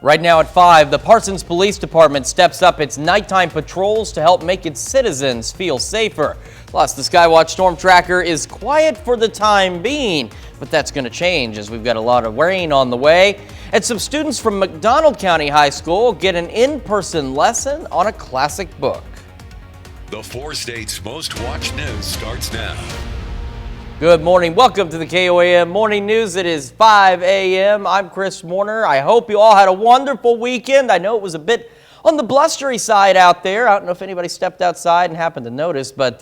Right now at 5, the Parsons Police Department steps up its nighttime patrols to help make its citizens feel safer. Plus, the Skywatch Storm Tracker is quiet for the time being, but that's going to change as we've got a lot of rain on the way. And some students from McDonald County High School get an in-person lesson on a classic book. The 4 states' most watched news starts now. Good morning. Welcome to the KOAM Morning News. It is 5 a.m. I'm Chris Warner. I hope you all had a wonderful weekend. I know it was a bit on the blustery side out there. I don't know if anybody stepped outside and happened to notice, but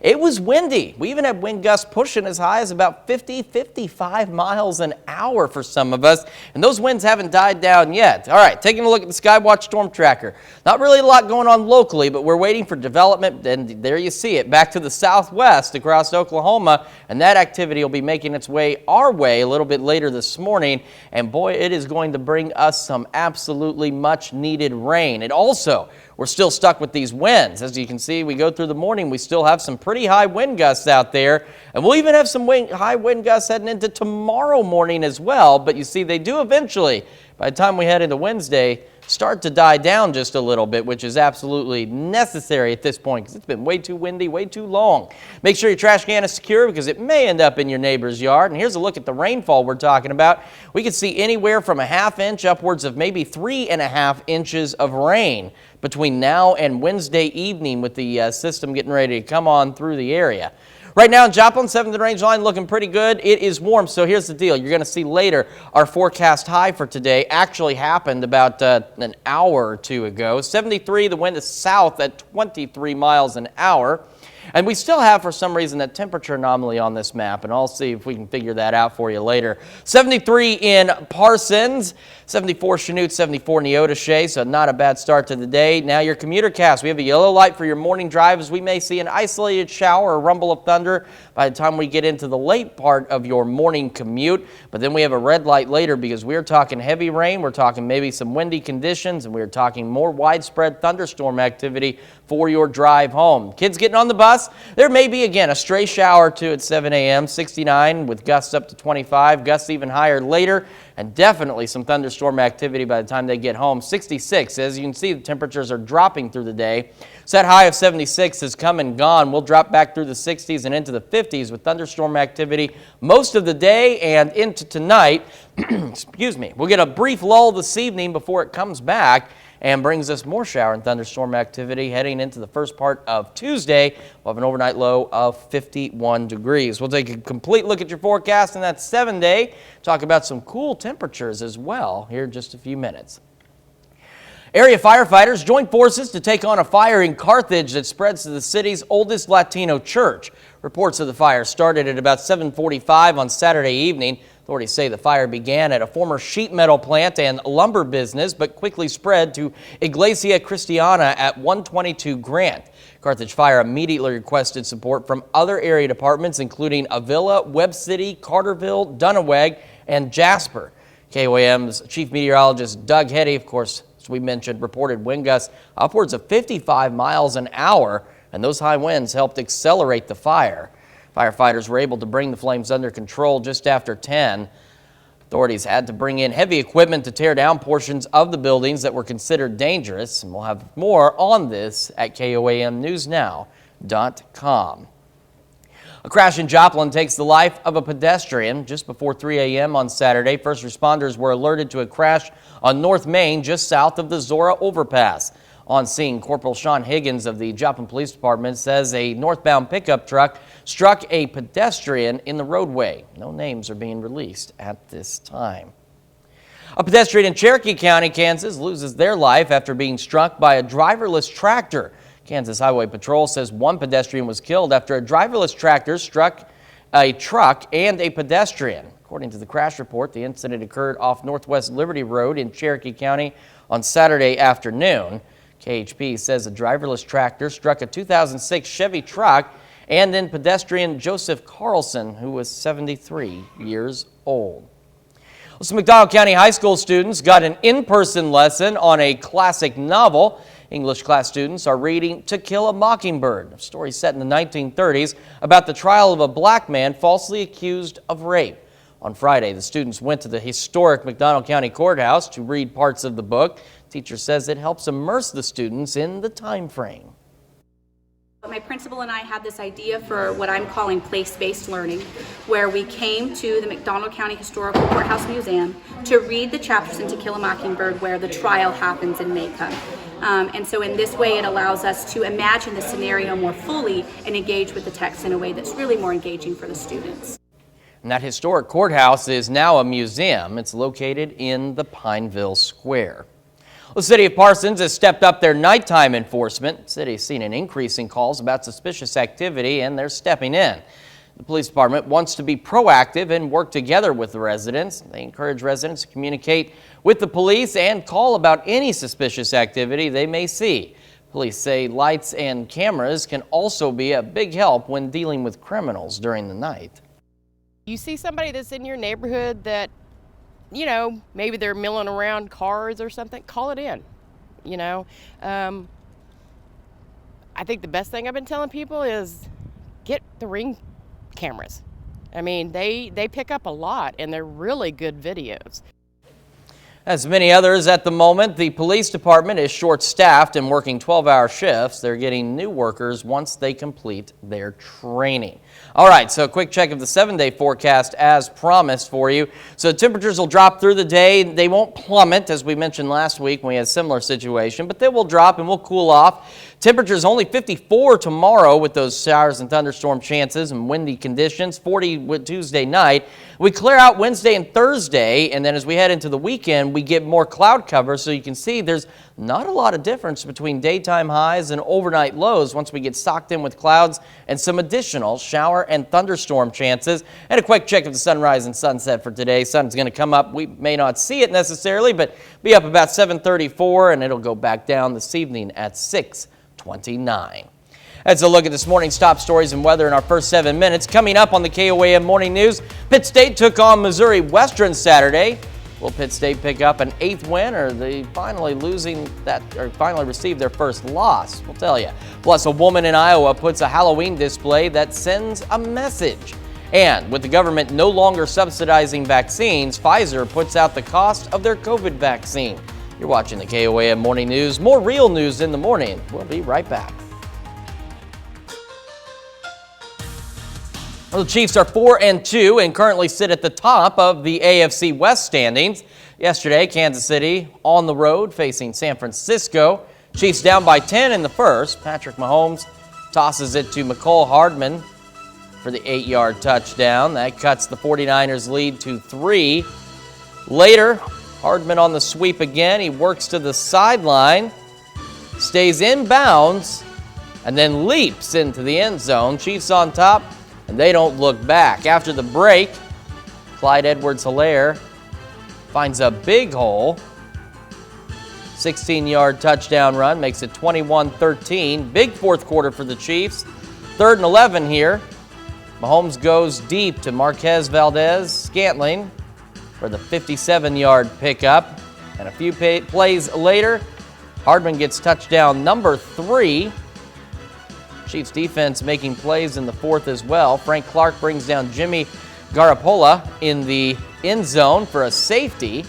it was windy. We even had wind gusts pushing as high as about 55 miles an hour for some of us, and those winds haven't died down yet. All right, taking a look at the Skywatch Storm Tracker. Not really a lot going on locally, but we're waiting for development, and there you see it, back to the southwest across Oklahoma, and that activity will be making its way our way a little bit later this morning, and boy, it is going to bring us some absolutely much-needed rain. It also, we're still stuck with these winds. As you can see, we go through the morning, we still have some pretty high wind gusts out there, and we'll even have some high wind gusts heading into tomorrow morning as well, but you see, they do eventually, by the time we head into Wednesday, start to die down just a little bit, which is absolutely necessary at this point because it's been way too windy, way too long. Make sure your trash can is secure because it may end up in your neighbor's yard. And here's a look at the rainfall we're talking about. We could see anywhere from a ½ inch upwards of maybe 3½ inches of rain between now and Wednesday evening with the system getting ready to come on through the area. Right now in Joplin, 7th range line looking pretty good. It is warm, so here's the deal. You're going to see later our forecast high for today actually happened about an hour or two ago. 73, the wind is south at 23 miles an hour. And we still have, for some reason, that temperature anomaly on this map, and I'll see if we can figure that out for you later. 73 in Parsons, 74 Chanute, 74 Neodesha, so not a bad start to the day. Now your commuter cast. We have a yellow light for your morning drive as we may see an isolated shower or rumble of thunder by the time we get into the late part of your morning commute. But then we have a red light later because we're talking heavy rain, we're talking maybe some windy conditions, and we're talking more widespread thunderstorm activity for your drive home. Kids getting on the bus, there may be, again, a stray shower or two at 7 a.m., 69 with gusts up to 25, gusts even higher later, and definitely some thunderstorm activity by the time they get home. 66, as you can see, the temperatures are dropping through the day. So that high of 76 has come and gone. We'll drop back through the 60s and into the 50s with thunderstorm activity most of the day and into tonight. Excuse me. We'll get a brief lull this evening before it comes back and brings us more shower and thunderstorm activity heading into the first part of Tuesday. We'll have an overnight low of 51 degrees. We'll take a complete look at your forecast in that 7-day. Talk about some cool temperatures as well here in just a few minutes. Area firefighters joined forces to take on a fire in Carthage that spreads to the city's oldest Latino church. Reports of the fire started at about 7:45 on Saturday evening. Authorities say the fire began at a former sheet metal plant and lumber business, but quickly spread to Iglesia Cristiana at 122 Grant. Carthage Fire immediately requested support from other area departments, including Avila, Webb City, Carterville, Dunaweg, and Jasper. KOAM's chief meteorologist Doug Hetty, of course, as we mentioned, reported wind gusts upwards of 55 miles an hour, and those high winds helped accelerate the fire. Firefighters were able to bring the flames under control just after 10. Authorities had to bring in heavy equipment to tear down portions of the buildings that were considered dangerous, and we'll have more on this at KOAMnewsnow.com. A crash in Joplin takes the life of a pedestrian just before 3 a.m. on Saturday. First responders were alerted to a crash on North Main just south of the Zora overpass. On scene, Corporal Sean Higgins of the Joplin Police Department says a northbound pickup truck struck a pedestrian in the roadway. No names are being released at this time. A pedestrian in Cherokee County, Kansas, loses their life after being struck by a driverless tractor. Kansas Highway Patrol says one pedestrian was killed after a driverless tractor struck a truck and a pedestrian. According to the crash report, the incident occurred off Northwest Liberty Road in Cherokee County on Saturday afternoon. KHP says a driverless tractor struck a 2006 Chevy truck and then pedestrian Joseph Carlson, who was 73 years old. Well, some McDonald County High School students got an in-person lesson on a classic novel. English class students are reading To Kill a Mockingbird, a story set in the 1930s about the trial of a black man falsely accused of rape. On Friday, the students went to the historic McDonald County Courthouse to read parts of the book. Teacher says it helps immerse the students in the time frame. My principal and I had this idea for what I'm calling place-based learning, where we came to the McDonald County Historical Courthouse Museum to read the chapters in To Kill a Mockingbird where the trial happens in Macon. And so in this way it allows us to imagine the scenario more fully and engage with the text in a way that's really more engaging for the students. And that historic courthouse is now a museum. It's located in the Pineville Square. The city of Parsons has stepped up their nighttime enforcement. The city has seen an increase in calls about suspicious activity, and they're stepping in. The police department wants to be proactive and work together with the residents. They encourage residents to communicate with the police and call about any suspicious activity they may see. Police say lights and cameras can also be a big help when dealing with criminals during the night. You see somebody that's in your neighborhood that, you know, maybe they're milling around cars or something, call it in, you know. I think the best thing I've been telling people is get the Ring cameras. I mean, they pick up a lot and they're really good videos. As many others at the moment, the police department is short-staffed and working 12-hour shifts. They're getting new workers once they complete their training. All right, so a quick check of the 7-day forecast as promised for you. So temperatures will drop through the day. They won't plummet, as we mentioned last week when we had a similar situation, but they will drop and will cool off. Temperatures only 54 tomorrow with those showers and thunderstorm chances and windy conditions, 40 with Tuesday night. We clear out Wednesday and Thursday, and then as we head into the weekend, we get more cloud cover, so you can see there's not a lot of difference between daytime highs and overnight lows once we get socked in with clouds and some additional shower and thunderstorm chances. And a quick check of the sunrise and sunset for today. Sun's going to come up. We may not see it necessarily, but be up about 7:34, and it'll go back down this evening at 6:29. That's a look at this morning's top stories and weather in our first 7 minutes. Coming up on the KOAM Morning News, Pitt State took on Missouri Western Saturday. Will Pitt State pick up an 8th win, or are they finally received their first loss? We'll tell you. Plus, a woman in Iowa puts a Halloween display that sends a message. And with the government no longer subsidizing vaccines, Pfizer puts out the cost of their COVID vaccine. You're watching the KOAM Morning News. More real news in the morning. We'll be right back. Well, the Chiefs are 4-2 and currently sit at the top of the AFC West standings. Yesterday, Kansas City on the road facing San Francisco. Chiefs down by 10 in the first. Patrick Mahomes tosses it to McCole Hardman for the 8-yard touchdown. That cuts the 49ers lead to 3. Later, Hardman on the sweep again. He works to the sideline, stays in bounds, and then leaps into the end zone. Chiefs on top, and they don't look back. After the break, Clyde Edwards-Helaire finds a big hole. 16-yard touchdown run makes it 21-13. Big fourth quarter for the Chiefs. 3rd and 11 here. Mahomes goes deep to Marquez Valdez-Scantling for the 57-yard pickup. And a few plays later, Hardman gets touchdown number 3. Chiefs defense making plays in the 4th as well. Frank Clark brings down Jimmy Garoppolo in the end zone for a safety.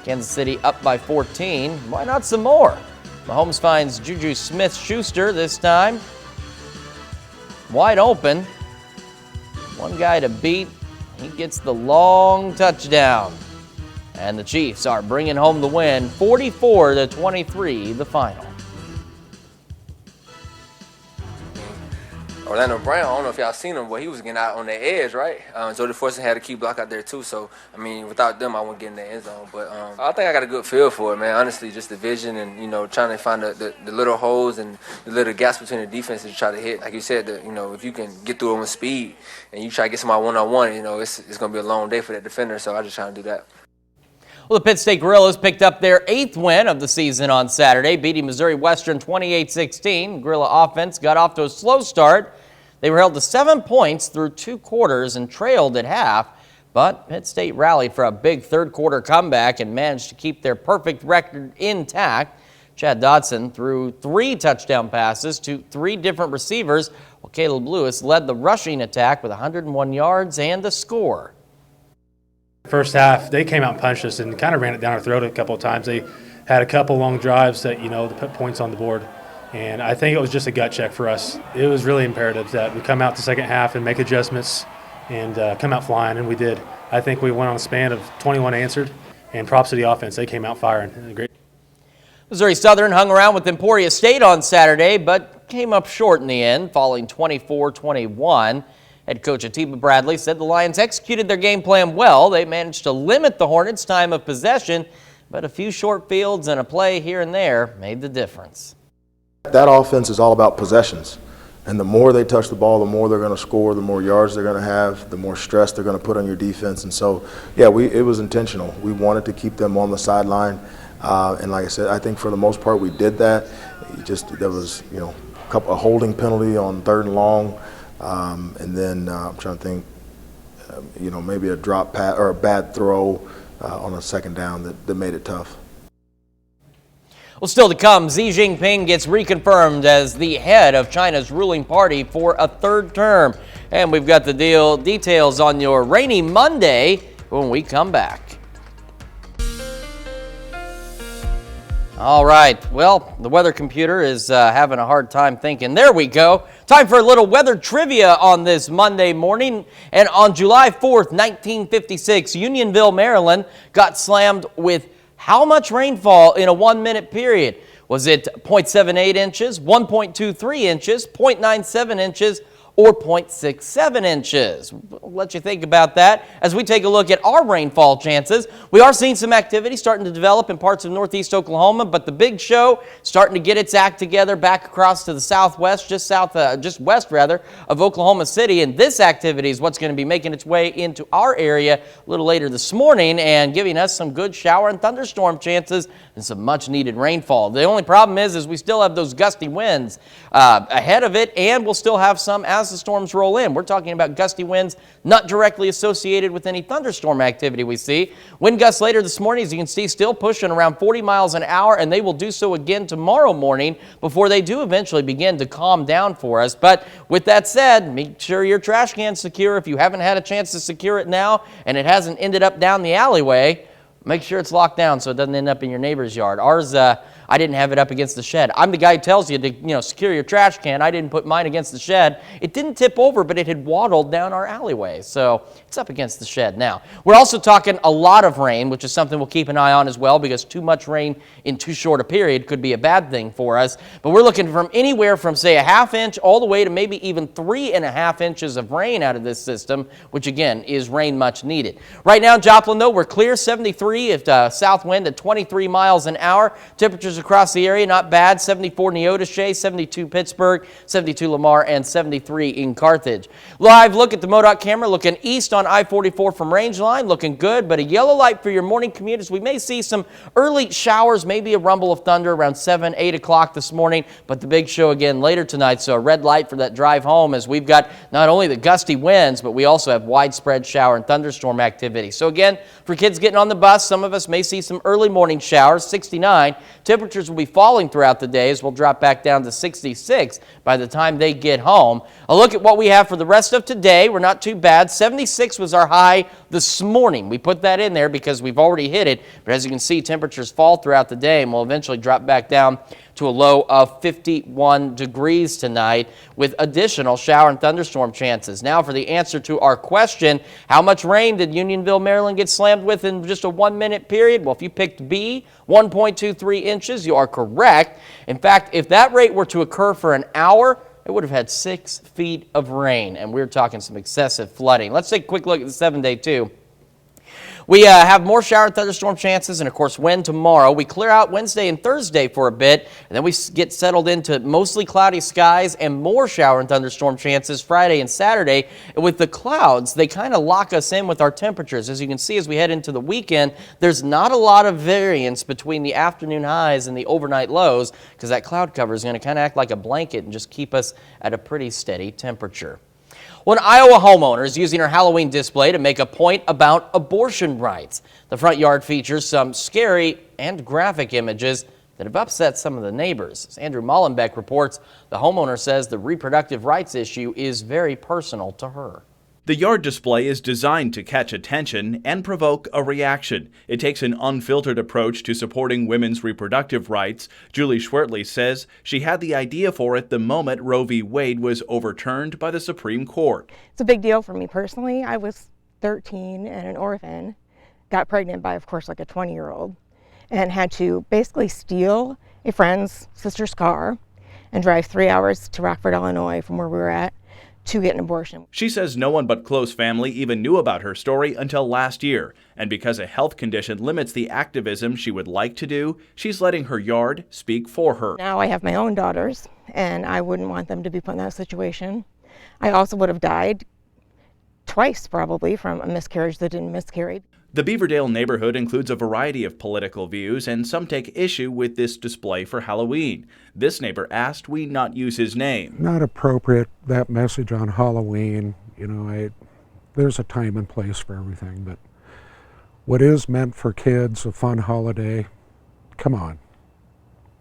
Kansas City up by 14. Why not some more? Mahomes finds Juju Smith-Schuster this time. Wide open. One guy to beat. He gets the long touchdown. And the Chiefs are bringing home the win, 44-23, the final. Orlando Brown, I don't know if y'all seen him, but he was getting out on the edge, right? Jody Fortson had a key block out there too. So, I mean, without them, I wouldn't get in the end zone. But I think I got a good feel for it, man. Honestly, just the vision and, you know, trying to find the little holes and the little gaps between the defenses to try to hit. Like you said, you know, if you can get through it with speed and you try to get somebody one-on-one, you know, it's going to be a long day for that defender. So I just trying to do that. Well, the Pitt State Gorillas picked up their 8th win of the season on Saturday, beating Missouri Western 28-16. Gorilla offense got off to a slow start. They were held to 7 points through 2 quarters and trailed at half, but Pitt State rallied for a big third-quarter comeback and managed to keep their perfect record intact. Chad Dodson threw 3 touchdown passes to 3 different receivers, while Caleb Lewis led the rushing attack with 101 yards and a score. First half, they came out and punched us and kind of ran it down our throat a couple of times. They had a couple long drives that, to put points on the board. And I think it was just a gut check for us. It was really imperative that we come out the second half and make adjustments and come out flying, and we did. I think we went on a span of 21 answered, and props to the offense. They came out firing. Great. Missouri Southern hung around with Emporia State on Saturday, but came up short in the end, falling 24-21. Head coach Atiba Bradley said the Lions executed their game plan well. They managed to limit the Hornets' time of possession, but a few short fields and a play here and there made the difference. That offense is all about possessions, and the more they touch the ball, the more they're going to score, the more yards they're going to have, the more stress they're going to put on your defense. And so, yeah, it was intentional. We wanted to keep them on the sideline, and like I said, I think for the most part we did that. There was a holding penalty on 3rd and long, and then I'm trying to think, maybe a drop pass or a bad throw on a 2nd down that made it tough. Well, still to come, Xi Jinping gets reconfirmed as the head of China's ruling party for a 3rd term. And we've got the details on your rainy Monday when we come back. All right, well, the weather computer is having a hard time thinking. There we go. Time for a little weather trivia on this Monday morning. And on July 4th, 1956, Unionville, Maryland got slammed with how much rainfall in a 1-minute period? Was it 0.78 inches, 1.23 inches, 0.97 inches, or 0.67 inches? We'll let you think about that as we take a look at our rainfall chances. We are seeing some activity starting to develop in parts of northeast Oklahoma, but the big show starting to get its act together back across to the southwest, just west of Oklahoma City. And this activity is what's going to be making its way into our area a little later this morning and giving us some good shower and thunderstorm chances and some much needed rainfall. The only problem is we still have those gusty winds ahead of it, and we'll still have some as the storms roll in. We're talking about gusty winds not directly associated with any thunderstorm activity we see. Wind gusts later this morning, as you can see, still pushing around 40 miles an hour, and they will do so again tomorrow morning before they do eventually begin to calm down for us. But with that said, make sure your trash can's secure. If you haven't had a chance to secure it now and it hasn't ended up down the alleyway, make sure it's locked down so it doesn't end up in your neighbor's yard. Ours, I didn't have it up against the shed. I'm the guy who tells you to, secure your trash can. I didn't put mine against the shed. It didn't tip over, but it had waddled down our alleyway. So it's up against the shed now. We're also talking a lot of rain, which is something we'll keep an eye on as well, because too much rain in too short a period could be a bad thing for us. But we're looking from anywhere from, say, a half inch all the way to maybe even 3.5 inches of rain out of this system, which again is rain much needed. Right now in Joplin, though, we're clear, 73 if south wind at 23 miles an hour. Temperatures across the area, not bad. 74 Neodesha, 72 Pittsburgh, 72 Lamar, and 73 in Carthage. Live look at the MoDOT camera looking east on I-44 from Rangeline, looking good, but a yellow light for your morning commute as we may see some early showers, maybe a rumble of thunder around 7, 8 o'clock this morning, but the big show again later tonight, so a red light for that drive home as we've got not only the gusty winds, but we also have widespread shower and thunderstorm activity. So again, for kids getting on the bus, some of us may see some early morning showers, 69. Temperatures will be falling throughout the day as we'll drop back down to 66 by the time they get home. A look at what we have for the rest of today. We're not too bad. 76 was our high this morning. We put that in there because we've already hit it. But as you can see, temperatures fall throughout the day and will eventually drop back down to a low of 51 degrees tonight with additional shower and thunderstorm chances. Now for the answer to our question, how much rain did Unionville, Maryland get slammed with in just a 1-minute period? Well, if you picked B, 1.23 inches, you are correct. In fact, if that rate were to occur for an hour, it would have had 6 feet of rain, and we're talking some excessive flooding. Let's take a quick look at the 7-day too. We have more shower and thunderstorm chances, and of course wind tomorrow. We clear out Wednesday and Thursday for a bit, and then we get settled into mostly cloudy skies and more shower and thunderstorm chances Friday and Saturday. And with the clouds, they kind of lock us in with our temperatures. As you can see, as we head into the weekend, there's not a lot of variance between the afternoon highs and the overnight lows because that cloud cover is going to kind of act like a blanket and just keep us at a pretty steady temperature. Well, an Iowa homeowner is using her Halloween display to make a point about abortion rights. The front yard features some scary and graphic images that have upset some of the neighbors. As Andrew Mullenbeck reports, the homeowner says the reproductive rights issue is very personal to her. The yard display is designed to catch attention and provoke a reaction. It takes an unfiltered approach to supporting women's reproductive rights. Julie Schwertley says she had the idea for it the moment Roe v. Wade was overturned by the Supreme Court. It's a big deal for me personally. I was 13 and an orphan, got pregnant by, of course, like a 20-year-old, and had to basically steal a friend's sister's car and drive 3 hours to Rockford, Illinois from where we were at to get an abortion. She says no one but close family even knew about her story until last year, and because a health condition limits the activism she would like to do, she's letting her yard speak for her. Now I have my own daughters, and I wouldn't want them to be put in that situation. I also would have died twice probably from a miscarriage that didn't miscarry. The Beaverdale neighborhood includes a variety of political views, and some take issue with this display for Halloween. This neighbor asked we not use his name. Not appropriate, that message on Halloween. There's a time and place for everything, but what is meant for kids, a fun holiday, come on.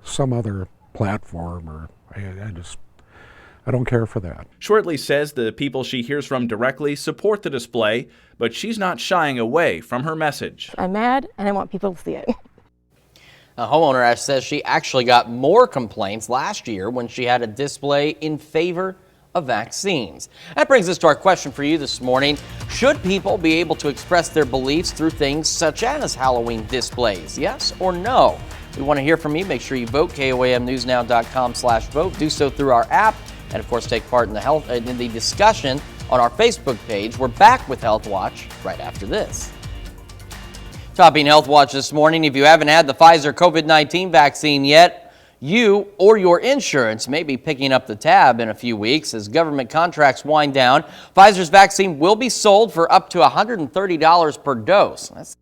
Some other platform, or I don't care for that. Schwertley says the people she hears from directly support the display, but she's not shying away from her message. I'm mad, and I want people to see it. A homeowner says she actually got more complaints last year when she had a display in favor of vaccines. That brings us to our question for you this morning. Should people be able to express their beliefs through things such as Halloween displays? Yes or no? We want to hear from you. Make sure you vote, KOAMnewsnow.com/vote. Do so through our app. And of course, take part in the discussion on our Facebook page. We're back with Health Watch right after this. Topping Health Watch this morning, if you haven't had the Pfizer COVID-19 vaccine yet, you or your insurance may be picking up the tab in a few weeks as government contracts wind down. Pfizer's vaccine will be sold for up to $130 per dose. That's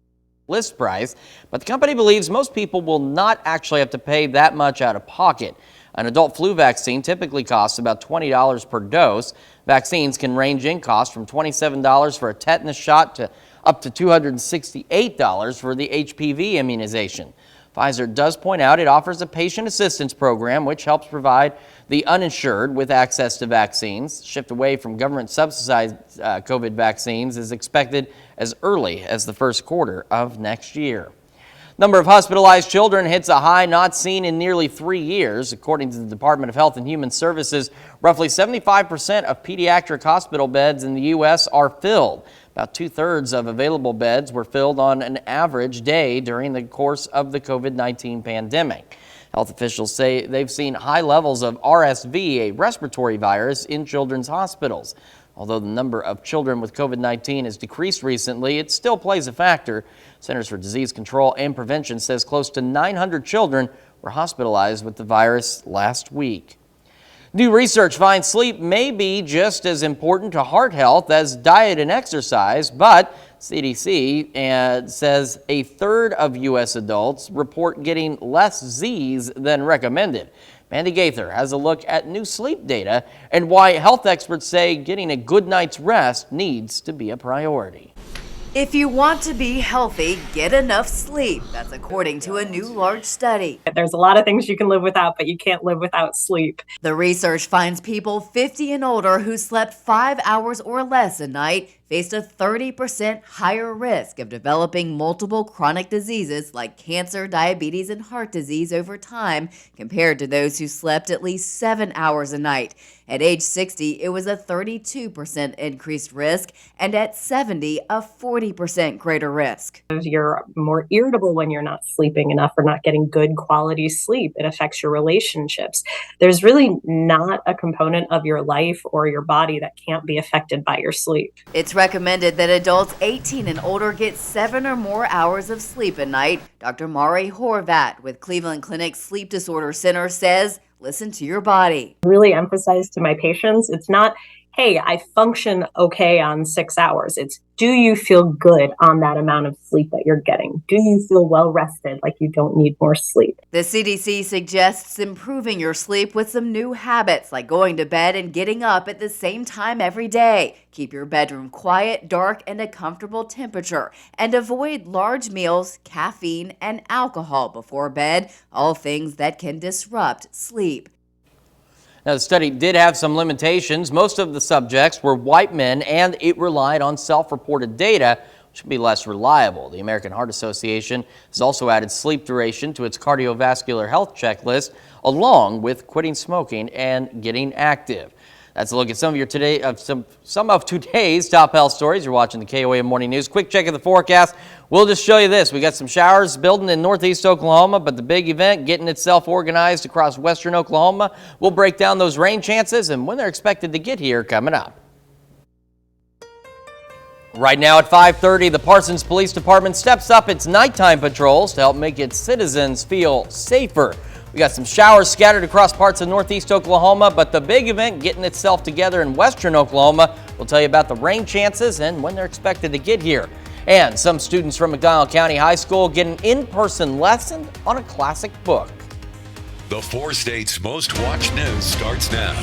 list price, but the company believes most people will not actually have to pay that much out of pocket. An adult flu vaccine typically costs about $20 per dose. Vaccines can range in cost from $27 for a tetanus shot to up to $268 for the HPV immunization. Pfizer does point out it offers a patient assistance program which helps provide the uninsured with access to vaccines. Shift away from government-subsidized COVID vaccines is expected as early as the first quarter of next year. Number of hospitalized children hits a high not seen in nearly 3 years. According to the Department of Health and Human Services, roughly 75% of pediatric hospital beds in the U.S. are filled. About 2/3 of available beds were filled on an average day during the course of the COVID-19 pandemic. Health officials say they've seen high levels of RSV, a respiratory virus, in children's hospitals. Although the number of children with COVID-19 has decreased recently, it still plays a factor. Centers for Disease Control and Prevention says close to 900 children were hospitalized with the virus last week. New research finds sleep may be just as important to heart health as diet and exercise, but CDC says 1/3 of U.S. adults report getting less Z's than recommended. Mandy Gaither has a look at new sleep data and why health experts say getting a good night's rest needs to be a priority. If you want to be healthy, get enough sleep. That's according to a new large study. There's a lot of things you can live without, but you can't live without sleep. The research finds people 50 and older who slept 5 hours or less a night faced a 30% higher risk of developing multiple chronic diseases like cancer, diabetes, and heart disease over time compared to those who slept at least 7 hours a night. At age 60, it was a 32% increased risk, and at 70, a 40% greater risk. You're more irritable when you're not sleeping enough or not getting good quality sleep. It affects your relationships. There's really not a component of your life or your body that can't be affected by your sleep. It's recommended that adults 18 and older get 7 or more hours of sleep a night. Dr. Mari Horvat with Cleveland Clinic's Sleep Disorder Center says, listen to your body. Really emphasize to my patients, it's not, hey, I function okay on 6 hours. It's, do you feel good on that amount of sleep that you're getting? Do you feel well rested, like you don't need more sleep? The CDC suggests improving your sleep with some new habits, like going to bed and getting up at the same time every day. Keep your bedroom quiet, dark, and a comfortable temperature. And avoid large meals, caffeine, and alcohol before bed, all things that can disrupt sleep. Now, the study did have some limitations. Most of the subjects were white men, and it relied on self-reported data, which would be less reliable. The American Heart Association has also added sleep duration to its cardiovascular health checklist, along with quitting smoking and getting active. That's a look at some of today's top health stories. You're watching the KOAM Morning News. Quick check of the forecast. We'll just show you this. We got some showers building in northeast Oklahoma, but the big event getting itself organized across western Oklahoma. We'll break down those rain chances and when they're expected to get here coming up. Right now at 5:30, the Parsons Police Department steps up its nighttime patrols to help make its citizens feel safer. We got some showers scattered across parts of northeast Oklahoma, but the big event getting itself together in western Oklahoma. We'll tell you about the rain chances and when they're expected to get here. And some students from McDonald County High School get an in-person lesson on a classic book. The 4 states' most watched news starts now.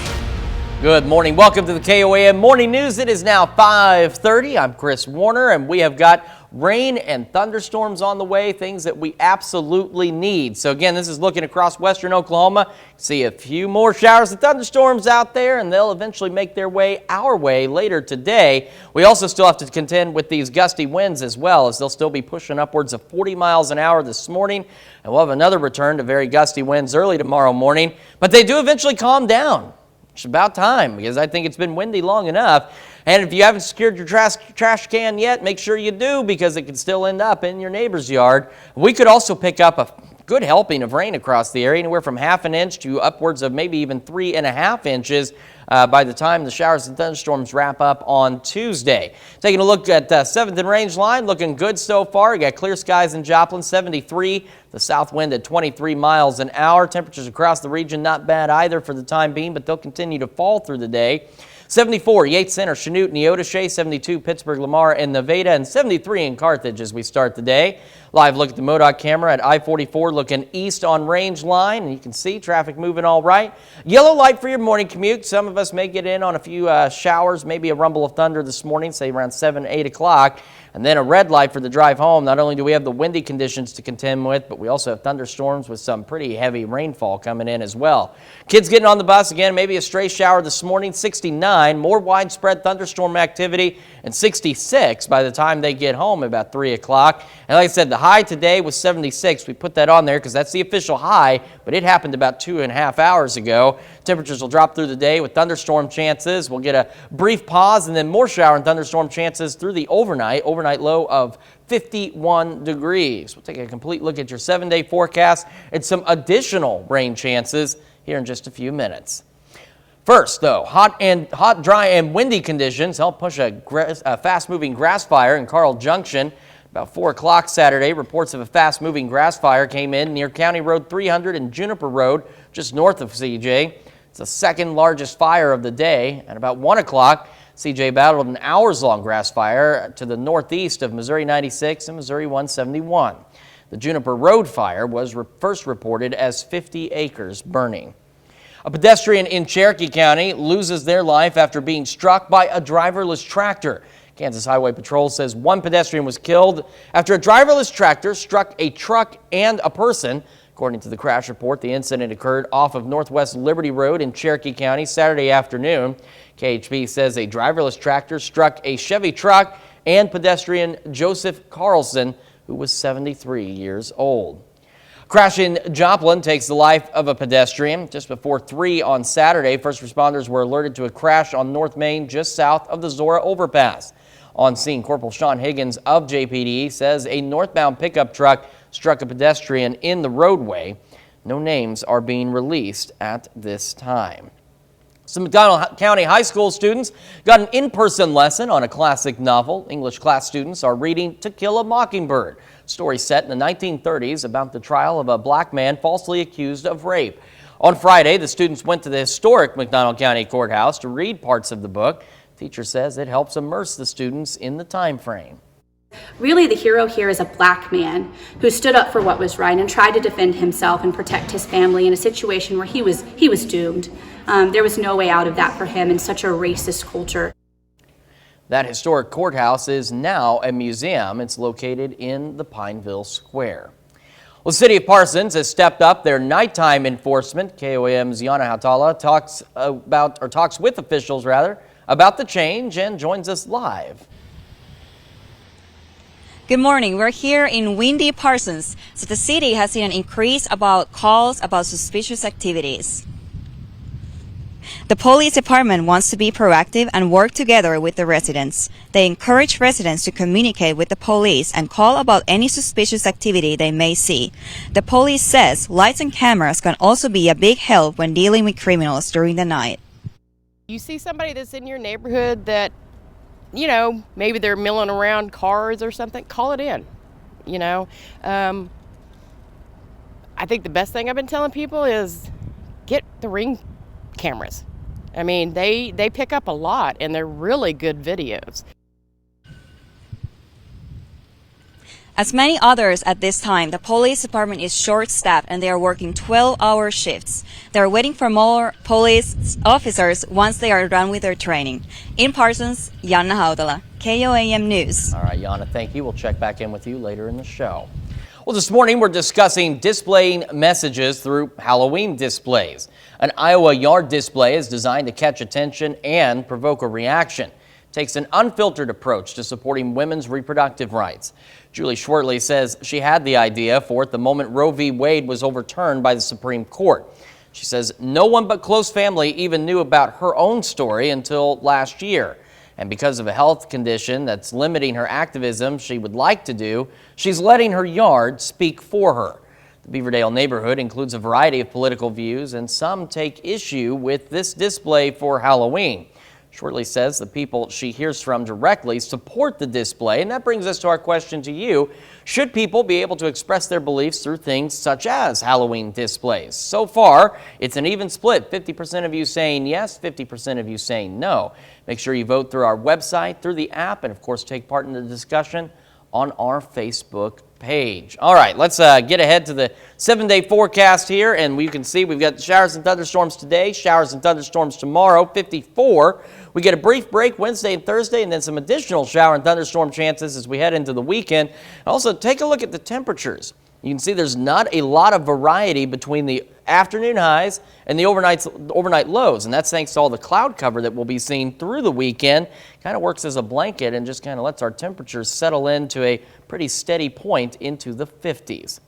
Good morning. Welcome to the KOAM Morning News. It is now 5:30. I'm Chris Warner, and we have got rain and thunderstorms on the way, things that we absolutely need. So again, this is looking across western Oklahoma. See a few more showers and thunderstorms out there, and they'll eventually make their way our way later today. We also still have to contend with these gusty winds as well, as they'll still be pushing upwards of 40 miles an hour this morning. And we'll have another return to very gusty winds early tomorrow morning, but they do eventually calm down. It's about time, because I think it's been windy long enough. And if you haven't secured your trash can yet, make sure you do, because it could still end up in your neighbor's yard. We could also pick up a good helping of rain across the area, anywhere from half an inch to upwards of maybe even 3.5 inches by the time the showers and thunderstorms wrap up on Tuesday. Taking a look at 7th and Range line, looking good so far. You got clear skies in Joplin, 73. The south wind at 23 miles an hour. Temperatures across the region not bad either for the time being, but they'll continue to fall through the day. 74, Yates Center, Chanute, Neodesha, 72, Pittsburgh, Lamar, and Nevada, and 73 in Carthage as we start the day. Live look at the MoDOT camera at I-44 looking east on Range line, and you can see traffic moving all right. Yellow light for your morning commute. Some of us may get in on a few showers, maybe a rumble of thunder this morning, say around 7, 8 o'clock. And then a red light for the drive home. Not only do we have the windy conditions to contend with, but we also have thunderstorms with some pretty heavy rainfall coming in as well. Kids getting on the bus again, maybe a stray shower this morning, 69. More widespread thunderstorm activity, and 66 by the time they get home about 3 o'clock. And like I said, the high today was 76. We put that on there because that's the official high, but it happened about 2.5 hours ago. Temperatures will drop through the day with thunderstorm chances. We'll get a brief pause and then more shower and thunderstorm chances through the overnight low of 51 degrees. We'll take a complete look at your 7-day forecast and some additional rain chances here in just a few minutes. First, though, hot, dry, and windy conditions help push a fast-moving grass fire in Carl Junction. About 4 o'clock Saturday, reports of a fast-moving grass fire came in near County Road 300 and Juniper Road, just north of CJ. It's the second largest fire of the day. At about 1 o'clock, CJ battled an hours-long grass fire to the northeast of Missouri 96 and Missouri 171. The Juniper Road fire was first reported as 50 acres burning. A pedestrian in Cherokee County loses their life after being struck by a driverless tractor. Kansas Highway Patrol says one pedestrian was killed after a driverless tractor struck a truck and a person. According to the crash report, the incident occurred off of Northwest Liberty Road in Cherokee County Saturday afternoon. KHP says a driverless tractor struck a Chevy truck and pedestrian Joseph Carlson, who was 73 years old. Crash in Joplin takes the life of a pedestrian. Just before 3 on Saturday, first responders were alerted to a crash on North Main just south of the Zora overpass. On scene, Corporal Sean Higgins of JPD says a northbound pickup truck struck a pedestrian in the roadway. No names are being released at this time. Some McDonald County High School students got an in-person lesson on a classic novel. English class students are reading To Kill a Mockingbird, a story set in the 1930s about the trial of a black man falsely accused of rape. On Friday, the students went to the historic McDonald County Courthouse to read parts of the book. The teacher says it helps immerse the students in the time frame. Really, the hero here is a black man who stood up for what was right and tried to defend himself and protect his family in a situation where he was doomed. There was no way out of that for him in such a racist culture. That historic courthouse is now a museum. It's located in the Pineville Square. Well, the City of Parsons has stepped up their nighttime enforcement. KOAM's Yana Hatala talks with officials about the change and joins us live. Good morning. We're here in windy Parsons. So the city has seen an increase about calls about suspicious activities. The police department wants to be proactive and work together with the residents. They encourage residents to communicate with the police and call about any suspicious activity they may see. The police says lights and cameras can also be a big help when dealing with criminals during the night. You see somebody that's in your neighborhood that, you know, maybe they're milling around cars or something, call it in, you know. I think the best thing I've been telling people is get the Ring cameras. I mean, they pick up a lot, and they're really good videos. As many others at this time, the police department is short-staffed and they are working 12-hour shifts. They are waiting for more police officers once they are done with their training. In Parsons, Yana Haudala, KOAM News. All right, Yana, thank you. We'll check back in with you later in the show. Well, this morning we're discussing displaying messages through Halloween displays. An Iowa yard display is designed to catch attention and provoke a reaction. It takes an unfiltered approach to supporting women's reproductive rights. Julie Schwertley says she had the idea for it the moment Roe v. Wade was overturned by the Supreme Court. She says no one but close family even knew about her own story until last year. And because of a health condition that's limiting her activism she would like to do, she's letting her yard speak for her. The Beaverdale neighborhood includes a variety of political views, and some take issue with this display for Halloween. Shortly says the people she hears from directly support the display, and that brings us to our question to you. Should people be able to express their beliefs through things such as Halloween displays? So far, it's an even split, 50% of you saying yes, 50% of you saying no. Make sure you vote through our website, through the app, and of course take part in the discussion on our Facebook page. All right, let's get ahead to the 7-day forecast here, and you can see we've got showers and thunderstorms today, showers and thunderstorms tomorrow, 54. We get a brief break Wednesday and Thursday, and then some additional shower and thunderstorm chances as we head into the weekend. Also, take a look at the temperatures. You can see there's not a lot of variety between the afternoon highs and the overnight lows, and that's thanks to all the cloud cover that we'll be seeing through the weekend. Kind of works as a blanket and just kind of lets our temperatures settle into a pretty steady point into the 50s.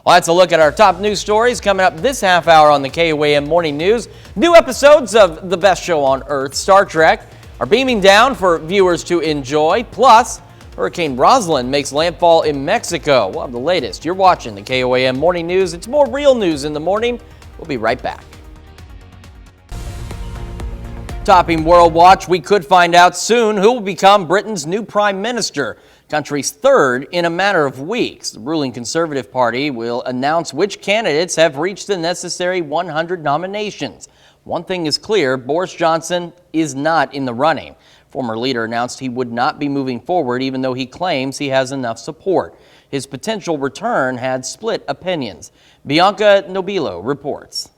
Well, that's a look at our top news stories coming up this half hour on the KOAM Morning News. New episodes of the best show on earth, Star Trek, are beaming down for viewers to enjoy. Plus, Hurricane Rosalind makes landfall in Mexico. We'll have the latest. You're watching the KOAM Morning News. It's more real news in the morning. We'll be right back. Topping World Watch, we could find out soon who will become Britain's new Prime Minister. Country's third in a matter of weeks. The ruling Conservative Party will announce which candidates have reached the necessary 100 nominations. One thing is clear, Boris Johnson is not in the running. Former leader announced he would not be moving forward even though he claims he has enough support. His potential return had split opinions. Bianca Nobilo reports.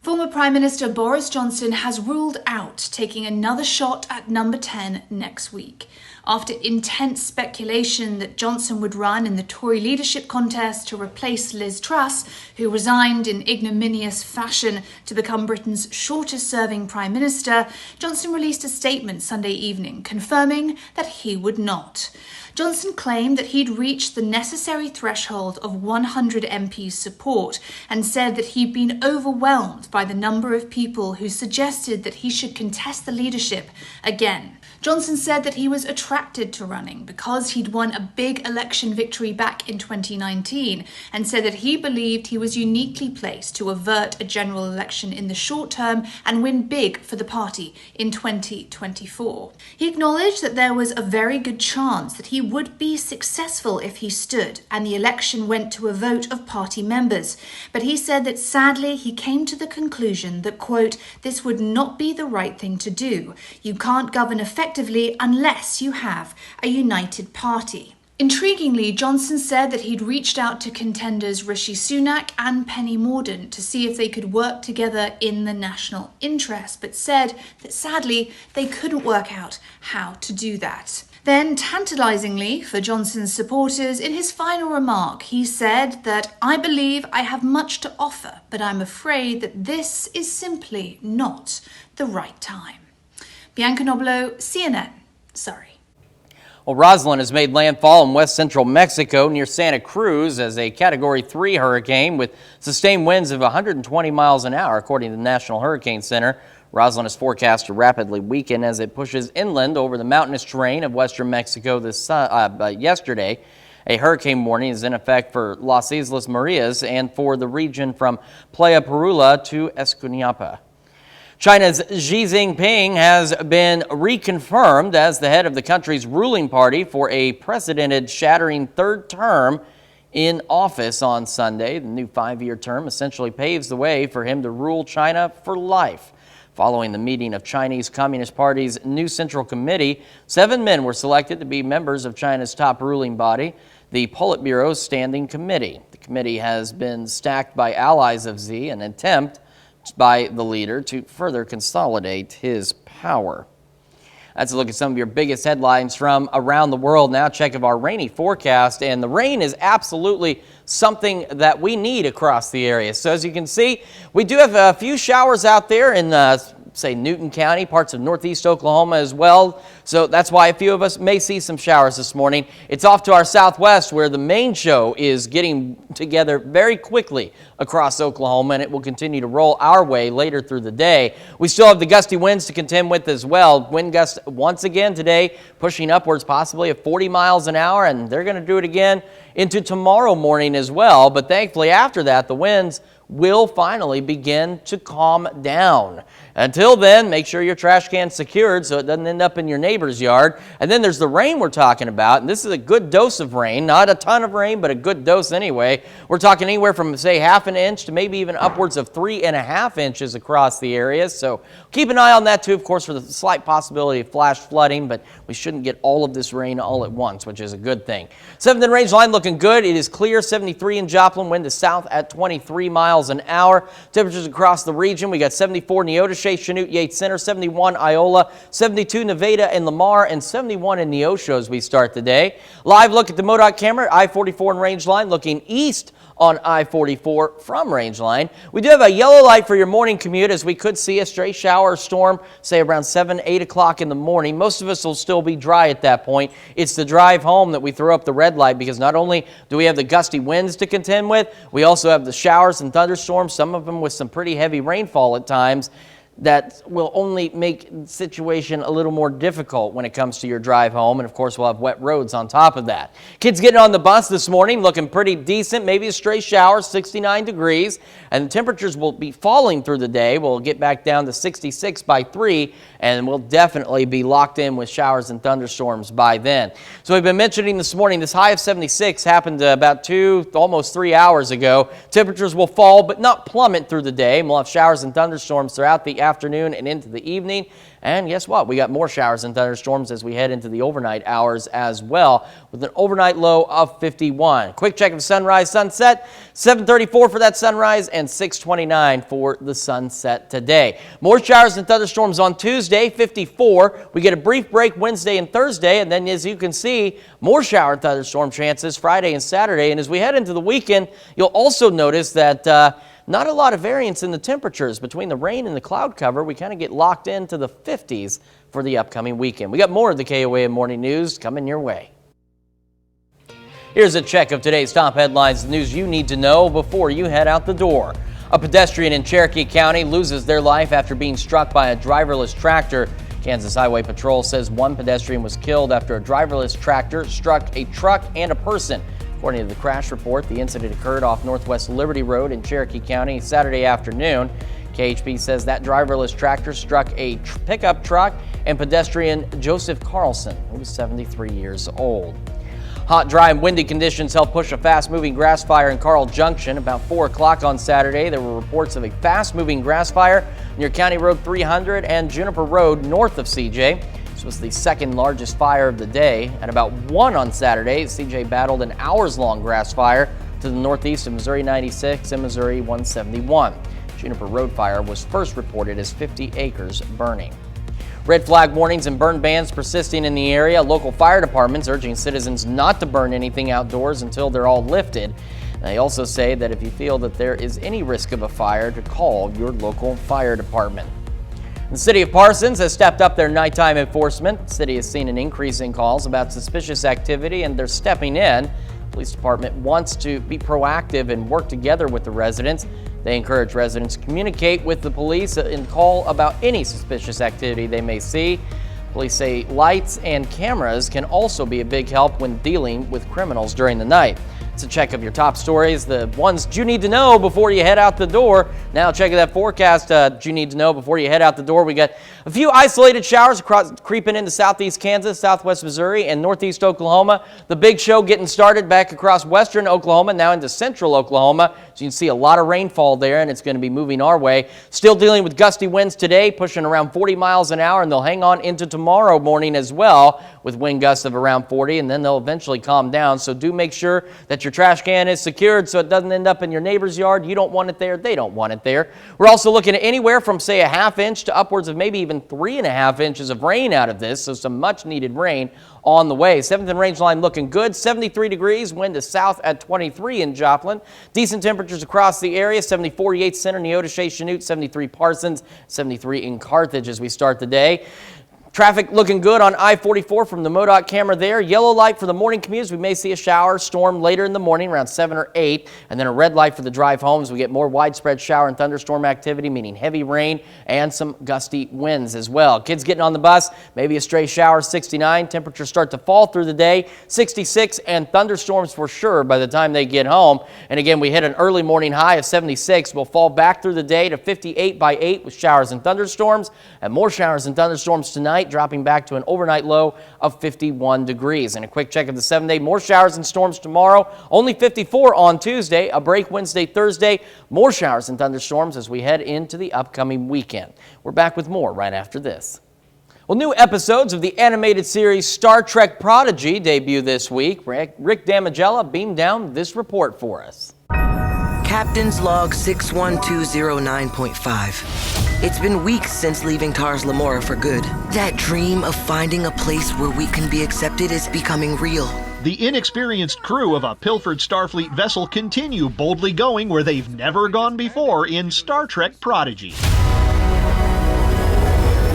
Former Prime Minister Boris Johnson has ruled out taking another shot at number 10 next week. After intense speculation that Johnson would run in the Tory leadership contest to replace Liz Truss, who resigned in ignominious fashion to become Britain's shortest-serving Prime Minister, Johnson released a statement Sunday evening confirming that he would not. Johnson claimed that he'd reached the necessary threshold of 100 MPs' support and said that he'd been overwhelmed by the number of people who suggested that he should contest the leadership again. Johnson said that he was attracted to running because he'd won a big election victory back in 2019 and said that he believed he was uniquely placed to avert a general election in the short term and win big for the party in 2024. He acknowledged that there was a very good chance that he would be successful if he stood and the election went to a vote of party members, but he said that sadly he came to the conclusion that, quote, this would not be the right thing to do. You can't govern effectively unless you have a united party. Intriguingly, Johnson said that he'd reached out to contenders Rishi Sunak and Penny Mordaunt to see if they could work together in the national interest, but said that sadly they couldn't work out how to do that. Then, tantalizingly for Johnson's supporters, in his final remark, he said that I believe I have much to offer, but I'm afraid that this is simply not the right time. Bianca Noblo, CNN. Sorry. Well, Rosalind has made landfall in west central Mexico near Santa Cruz as a Category 3 hurricane with sustained winds of 120 miles an hour, according to the National Hurricane Center. Rosalind is forecast to rapidly weaken as it pushes inland over the mountainous terrain of western Mexico yesterday. A hurricane warning is in effect for Las Islas Marias and for the region from Playa Perula to Escuñapa. China's Xi Jinping has been reconfirmed as the head of the country's ruling party for a precedent-shattering third term in office on Sunday. The new 5-year term essentially paves the way for him to rule China for life. Following the meeting of Chinese Communist Party's new Central Committee, 7 men were selected to be members of China's top ruling body, the Politburo's Standing Committee. The committee has been stacked by allies of Xi, an attempt by the leader to further consolidate his power. That's a look at some of your biggest headlines from around the world. Now, check of our rainy forecast, and the rain is absolutely something that we need across the area. So as you can see, we do have a few showers out there in say Newton County, parts of northeast Oklahoma as well. So that's why a few of us may see some showers this morning. It's off to our southwest where the main show is getting together very quickly across Oklahoma, and it will continue to roll our way later through the day. We still have the gusty winds to contend with as well. Wind gusts once again today pushing upwards possibly of 40 miles an hour, and they're going to do it again into tomorrow morning as well. But thankfully after that, the winds will finally begin to calm down. Until then, make sure your trash can's secured so it doesn't end up in your neighbor's yard. And then there's the rain we're talking about, and this is a good dose of rain, not a ton of rain, but a good dose anyway. We're talking anywhere from, say, half an inch to maybe even upwards of 3.5 inches across the area. So keep an eye on that too, of course, for the slight possibility of flash flooding, but we shouldn't get all of this rain all at once, which is a good thing. 7th and range line looking good. It is clear, 73 in Joplin, wind to south at 23 miles an hour. Temperatures across the region, we got 74 Neodesha, Chanute, Yates Center, 71 Iola, 72 Nevada and Lamar, and 71 in Neosho as we start the day. Live look at the MoDOT camera, I-44 and range line looking east on I-44 from range line. We do have a yellow light for your morning commute as we could see a stray shower or storm, say around 7, 8 o'clock in the morning. Most of us will still be dry at that point. It's the drive home that we throw up the red light because not only do we have the gusty winds to contend with, we also have the showers and thunderstorms, some of them with some pretty heavy rainfall at times. That will only make the situation a little more difficult when it comes to your drive home. And of course, we'll have wet roads on top of that. Kids getting on the bus this morning looking pretty decent. Maybe a stray shower, 69 degrees. And the temperatures will be falling through the day. We'll get back down to 66 by 3. And we'll definitely be locked in with showers and thunderstorms by then. So we've been mentioning this morning, this high of 76 happened about almost 3 hours ago. Temperatures will fall, but not plummet through the day. We'll have showers and thunderstorms throughout the afternoon and into the evening. And guess what? We got more showers and thunderstorms as we head into the overnight hours as well, with an overnight low of 51. Quick check of sunrise, sunset, 7:34 for that sunrise and 6:29 for the sunset today. More showers and thunderstorms on Tuesday, 54. We get a brief break Wednesday and Thursday, and then as you can see, more shower and thunderstorm chances Friday and Saturday. And as we head into the weekend, you'll also notice that not a lot of variance in the temperatures between the rain and the cloud cover. We kind of get locked into the 50s for the upcoming weekend. We got more of the KOAM Morning News coming your way. Here's a check of today's top headlines, the news you need to know before you head out the door. A pedestrian in Cherokee County loses their life after being struck by a driverless tractor. Kansas Highway Patrol says one pedestrian was killed after a driverless tractor struck a truck and a person. According to the crash report, the incident occurred off Northwest Liberty Road in Cherokee County Saturday afternoon. KHP says that driverless tractor struck a pickup truck and pedestrian Joseph Carlson, who was 73 years old. Hot, dry, and windy conditions helped push a fast-moving grass fire in Carl Junction. About 4 o'clock on Saturday, there were reports of a fast-moving grass fire near County Road 300 and Juniper Road north of CJ. This was the second largest fire of the day. At about 1 on Saturday, CJ battled an hours-long grass fire to the northeast of Missouri 96 and Missouri 171. Juniper Road fire was first reported as 50 acres burning. Red flag warnings and burn bans persisting in the area. Local fire departments urging citizens not to burn anything outdoors until they're all lifted. They also say that if you feel that there is any risk of a fire, to call your local fire department. The city of Parsons has stepped up their nighttime enforcement. The city has seen an increase in calls about suspicious activity, and they're stepping in. The police department wants to be proactive and work together with the residents. They encourage residents to communicate with the police and call about any suspicious activity they may see. Police say lights and cameras can also be a big help when dealing with criminals during the night. It's a check of your top stories, the ones you need to know before you head out the door. Now check that forecast you need to know before you head out the door. We got a few isolated showers creeping into southeast Kansas, southwest Missouri, and northeast Oklahoma. The big show getting started back across western Oklahoma, now into central Oklahoma. So you can see a lot of rainfall there, and it's going to be moving our way. Still dealing with gusty winds today, pushing around 40 miles an hour, and they'll hang on into tomorrow morning as well with wind gusts of around 40, and then they'll eventually calm down. So do make sure that your trash can is secured so it doesn't end up in your neighbor's yard. You don't want it there. They don't want it there. We're also looking at anywhere from, say, a ½ inch to upwards of maybe even 3.5 inches of rain out of this. So some much needed rain on the way. 7th and range line looking good. 73 degrees, wind to south at 23 in Joplin. Decent temperatures across the area. 74 Yates Center, Neodesha, Chanute, 73 Parsons, 73 in Carthage as we start the day. Traffic looking good on I-44 from the MoDOT camera there. Yellow light for the morning commutes. We may see a shower storm later in the morning around 7 or 8. And then a red light for the drive home as we get more widespread shower and thunderstorm activity, meaning heavy rain and some gusty winds as well. Kids getting on the bus, maybe a stray shower, 69. Temperatures start to fall through the day, 66, and thunderstorms for sure by the time they get home. And again, we hit an early morning high of 76. We'll fall back through the day to 58 by 8 with showers and thunderstorms, and more showers and thunderstorms tonight, dropping back to an overnight low of 51 degrees. And a quick check of the 7-day, more showers and storms tomorrow, only 54 on Tuesday, a break Wednesday, Thursday, more showers and thunderstorms as we head into the upcoming weekend. We're back with more right after this. Well, new episodes of the animated series Star Trek Prodigy debut this week. Rick Damigella beamed down this report for us. Captain's log 61209.5. It's been weeks since leaving Tars Lamora for good. That dream of finding a place where we can be accepted is becoming real. The inexperienced crew of a pilfered Starfleet vessel continue boldly going where they've never gone before in Star Trek Prodigy.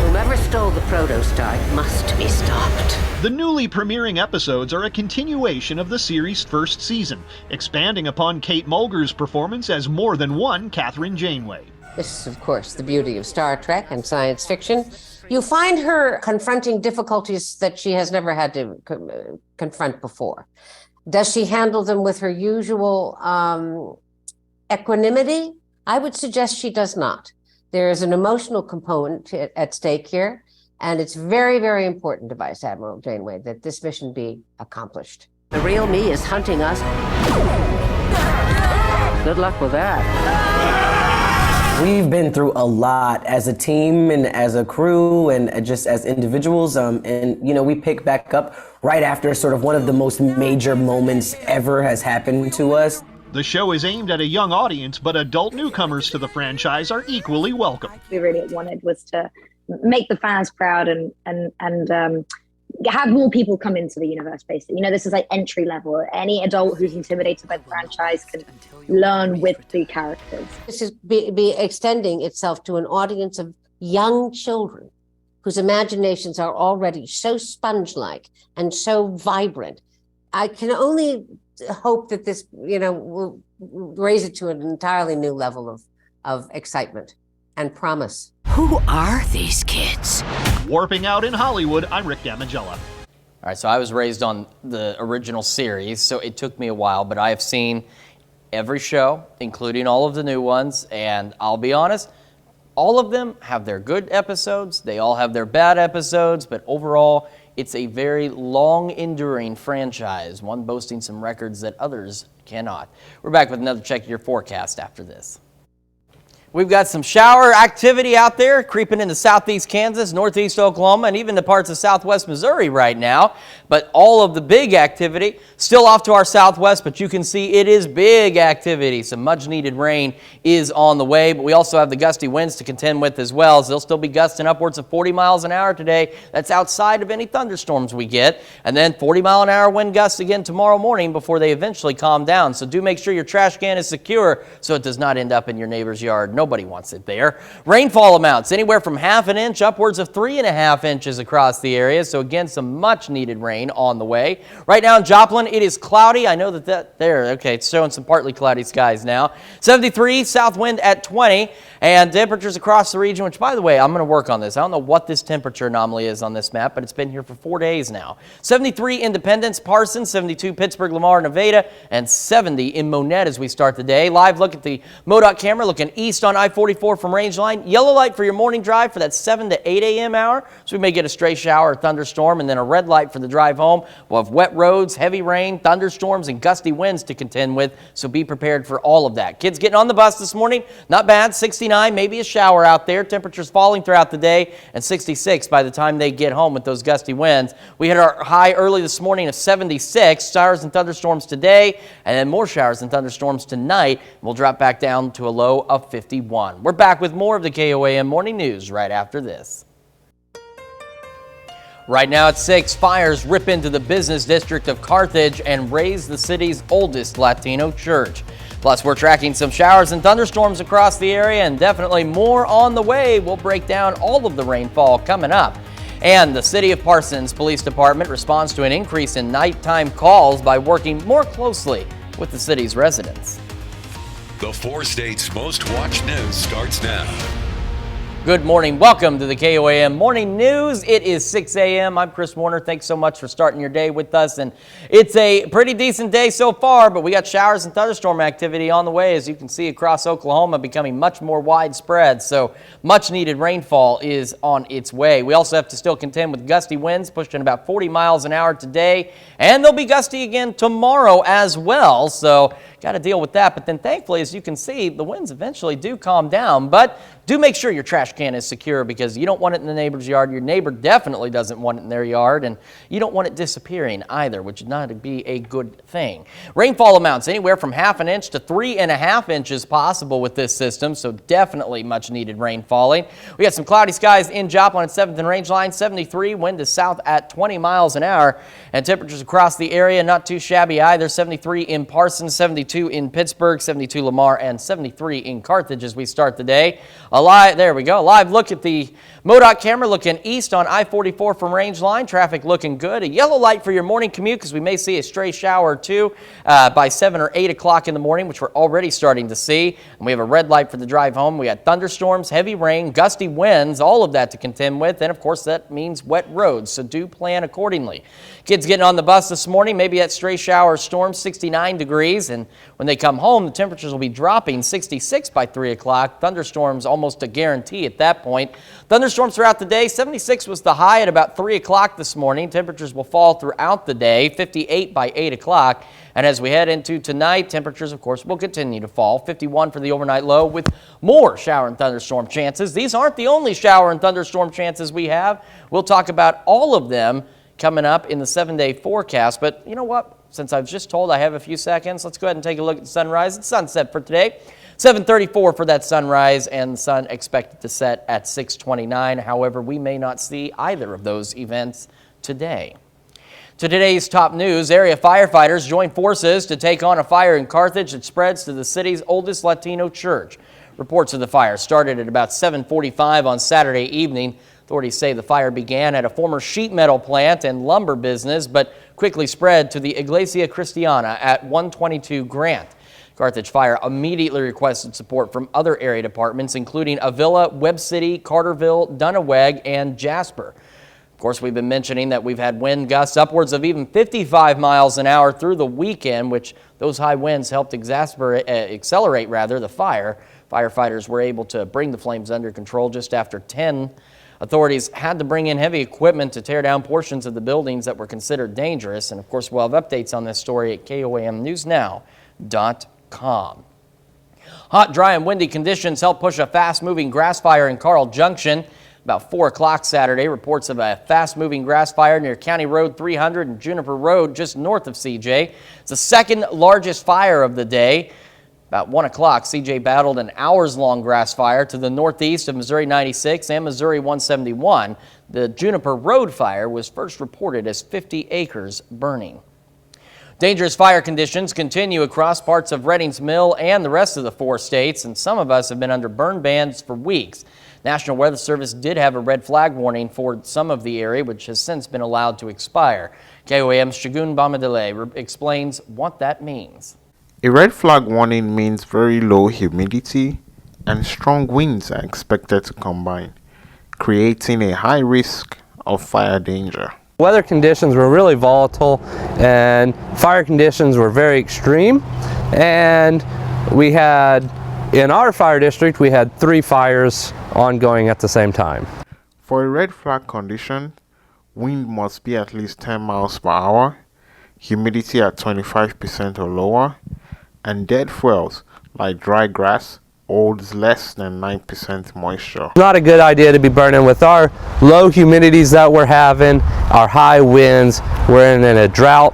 Whoever stole the protostar must be stopped. The newly premiering episodes are a continuation of the series' first season, expanding upon Kate Mulgrews' performance as more than one Catherine Janeway. This is, of course, the beauty of Star Trek and science fiction. You find her confronting difficulties that she has never had to confront before. Does she handle them with her usual equanimity? I would suggest she does not. There is an emotional component at stake here, and it's very, very important to Vice Admiral Janeway that this mission be accomplished. The real me is hunting us. Good luck with that. We've been through a lot as a team and as a crew and just as individuals. And, you know, we pick back up right after sort of one of the most major moments ever has happened to us. The show is aimed at a young audience, but adult newcomers to the franchise are equally welcome. We really wanted was to make the fans proud and have more people come into the universe, basically. You know, this is like entry level. Any adult who's intimidated by the franchise can learn with the characters. This is be extending itself to an audience of young children whose imaginations are already so sponge-like and so vibrant. I can only hope that this, you know, will raise it to an entirely new level of excitement and promise. Who are these kids? Warping out in Hollywood, I'm Rick Damigella. All right, so I was raised on the original series, so it took me a while, but I have seen every show, including all of the new ones, and I'll be honest, all of them have their good episodes, they all have their bad episodes, but overall, it's a very long-enduring franchise, one boasting some records that others cannot. We're back with another check of your forecast after this. We've got some shower activity out there creeping into southeast Kansas, northeast Oklahoma, and even the parts of southwest Missouri right now. But all of the big activity still off to our southwest, but you can see it is big activity. Some much needed rain is on the way, but we also have the gusty winds to contend with as well, as they'll still be gusting upwards of 40 miles an hour today. That's outside of any thunderstorms we get. And then 40-mile-an-hour wind gusts again tomorrow morning before they eventually calm down. So do make sure your trash can is secure so it does not end up in your neighbor's yard. Nobody wants it there. Rainfall amounts anywhere from half an inch upwards of 3.5 inches across the area. So again, some much needed rain on the way. Right now in Joplin, it is cloudy. I know that there, okay, it's showing some partly cloudy skies now. 73, south wind at 20, and temperatures across the region, which by the way, I'm going to work on this. I don't know what this temperature anomaly is on this map, but it's been here for 4 days now. 73 Independence, Parsons, 72 Pittsburgh, Lamar, Nevada, and 70 in Monette as we start the day. Live look at the MoDOT camera looking east on I-44 from Rangeline. Yellow light for your morning drive for that 7 to 8 a.m. hour. So we may get a stray shower or thunderstorm, and then a red light for the drive home. We'll have wet roads, heavy rain, thunderstorms, and gusty winds to contend with, so be prepared for all of that. Kids getting on the bus this morning, not bad, 69, maybe a shower out there. Temperatures falling throughout the day, and 66 by the time they get home with those gusty winds. We hit our high early this morning of 76, showers and thunderstorms today, and then more showers and thunderstorms tonight. We'll drop back down to a low of 51. We're back with more of the KOAM Morning News right after this. Right now at 6, fires rip into the business district of Carthage and raze the city's oldest Latino church. Plus, we're tracking some showers and thunderstorms across the area, and definitely more on the way. We'll break down all of the rainfall coming up. And the City of Parsons Police Department responds to an increase in nighttime calls by working more closely with the city's residents. The 4 states' most watched news starts now. Good morning. Welcome to the KOAM Morning News. It is 6 a.m. I'm Chris Warner. Thanks so much for starting your day with us. And it's a pretty decent day so far, but we got showers and thunderstorm activity on the way, as you can see across Oklahoma, becoming much more widespread. So much needed rainfall is on its way. We also have to still contend with gusty winds pushing about 40 miles an hour today, and they'll be gusty again tomorrow as well. So got to deal with that. But then thankfully, as you can see, the winds eventually do calm down. But do make sure your trash can is secure, because you don't want it in the neighbor's yard. Your neighbor definitely doesn't want it in their yard, and you don't want it disappearing either, which would not be a good thing. Rainfall amounts anywhere from half an inch to 3.5 inches possible with this system, so definitely much needed rain falling. We got some cloudy skies in Joplin at 7th and Rangeline, 73, wind is south at 20 miles an hour, and temperatures across the area not too shabby either. 73 in Parsons, 72 in Pittsburgh, 72 Lamar, and 73 in Carthage as we start the day. There we go. A live look at the MoDOT camera looking east on I-44 from Rangeline. Traffic looking good. A yellow light for your morning commute, because we may see a stray shower or two by 7 or 8 o'clock in the morning, which we're already starting to see. And we have a red light for the drive home. We got thunderstorms, heavy rain, gusty winds, all of that to contend with. And of course, that means wet roads, so do plan accordingly. Kids getting on the bus this morning, maybe that stray shower or storm, 69 degrees. And when they come home, the temperatures will be dropping 66 by 3 o'clock. Thunderstorms almost a guarantee at that point. Thunderstorms throughout the day. 76 was the high at about 3 o'clock this morning. Temperatures will fall throughout the day, 58 by 8 o'clock. And as we head into tonight, temperatures, of course, will continue to fall. 51 for the overnight low, with more shower and thunderstorm chances. These aren't the only shower and thunderstorm chances we have. We'll talk about all of them coming up in the 7-day forecast. But you know what? Since I've just told I have a few seconds, let's go ahead and take a look at the sunrise and sunset for today. 7:34 for that sunrise, and the sun expected to set at 6:29. However, we may not see either of those events today. To today's top news, area firefighters join forces to take on a fire in Carthage that spreads to the city's oldest Latino church. Reports of the fire started at about 7:45 on Saturday evening. Authorities say the fire began at a former sheet metal plant and lumber business, but quickly spread to the Iglesia Cristiana at 122 Grant. Carthage Fire immediately requested support from other area departments, including Avila, Webb City, Carterville, Dunnaweg, and Jasper. Of course, we've been mentioning that we've had wind gusts upwards of even 55 miles an hour through the weekend, which those high winds helped accelerate the fire. Firefighters were able to bring the flames under control just after 10. Authorities had to bring in heavy equipment to tear down portions of the buildings that were considered dangerous. And of course, we'll have updates on this story at KOAMNewsNow.com. Hot, dry, and windy conditions helped push a fast-moving grass fire in Carl Junction. About 4 o'clock Saturday, reports of a fast-moving grass fire near County Road 300 and Juniper Road just north of CJ. It's the second largest fire of the day. About 1 o'clock, CJ battled an hours-long grass fire to the northeast of Missouri 96 and Missouri 171. The Juniper Road fire was first reported as 50 acres burning. Dangerous fire conditions continue across parts of Reddings Mill and the rest of the 4 states, and some of us have been under burn bans for weeks. National Weather Service did have a red flag warning for some of the area, which has since been allowed to expire. KOAM's Shagun Bamadele explains what that means. A red flag warning means very low humidity and strong winds are expected to combine, creating a high risk of fire danger. Weather conditions were really volatile and fire conditions were very extreme, and we had, in our fire district, we had 3 fires ongoing at the same time. For a red flag condition, wind must be at least 10 miles per hour, humidity at 25% or lower, and dead fuels like dry grass holds less than 9% moisture. Not a good idea to be burning with our low humidities that we're having, our high winds. We're in a drought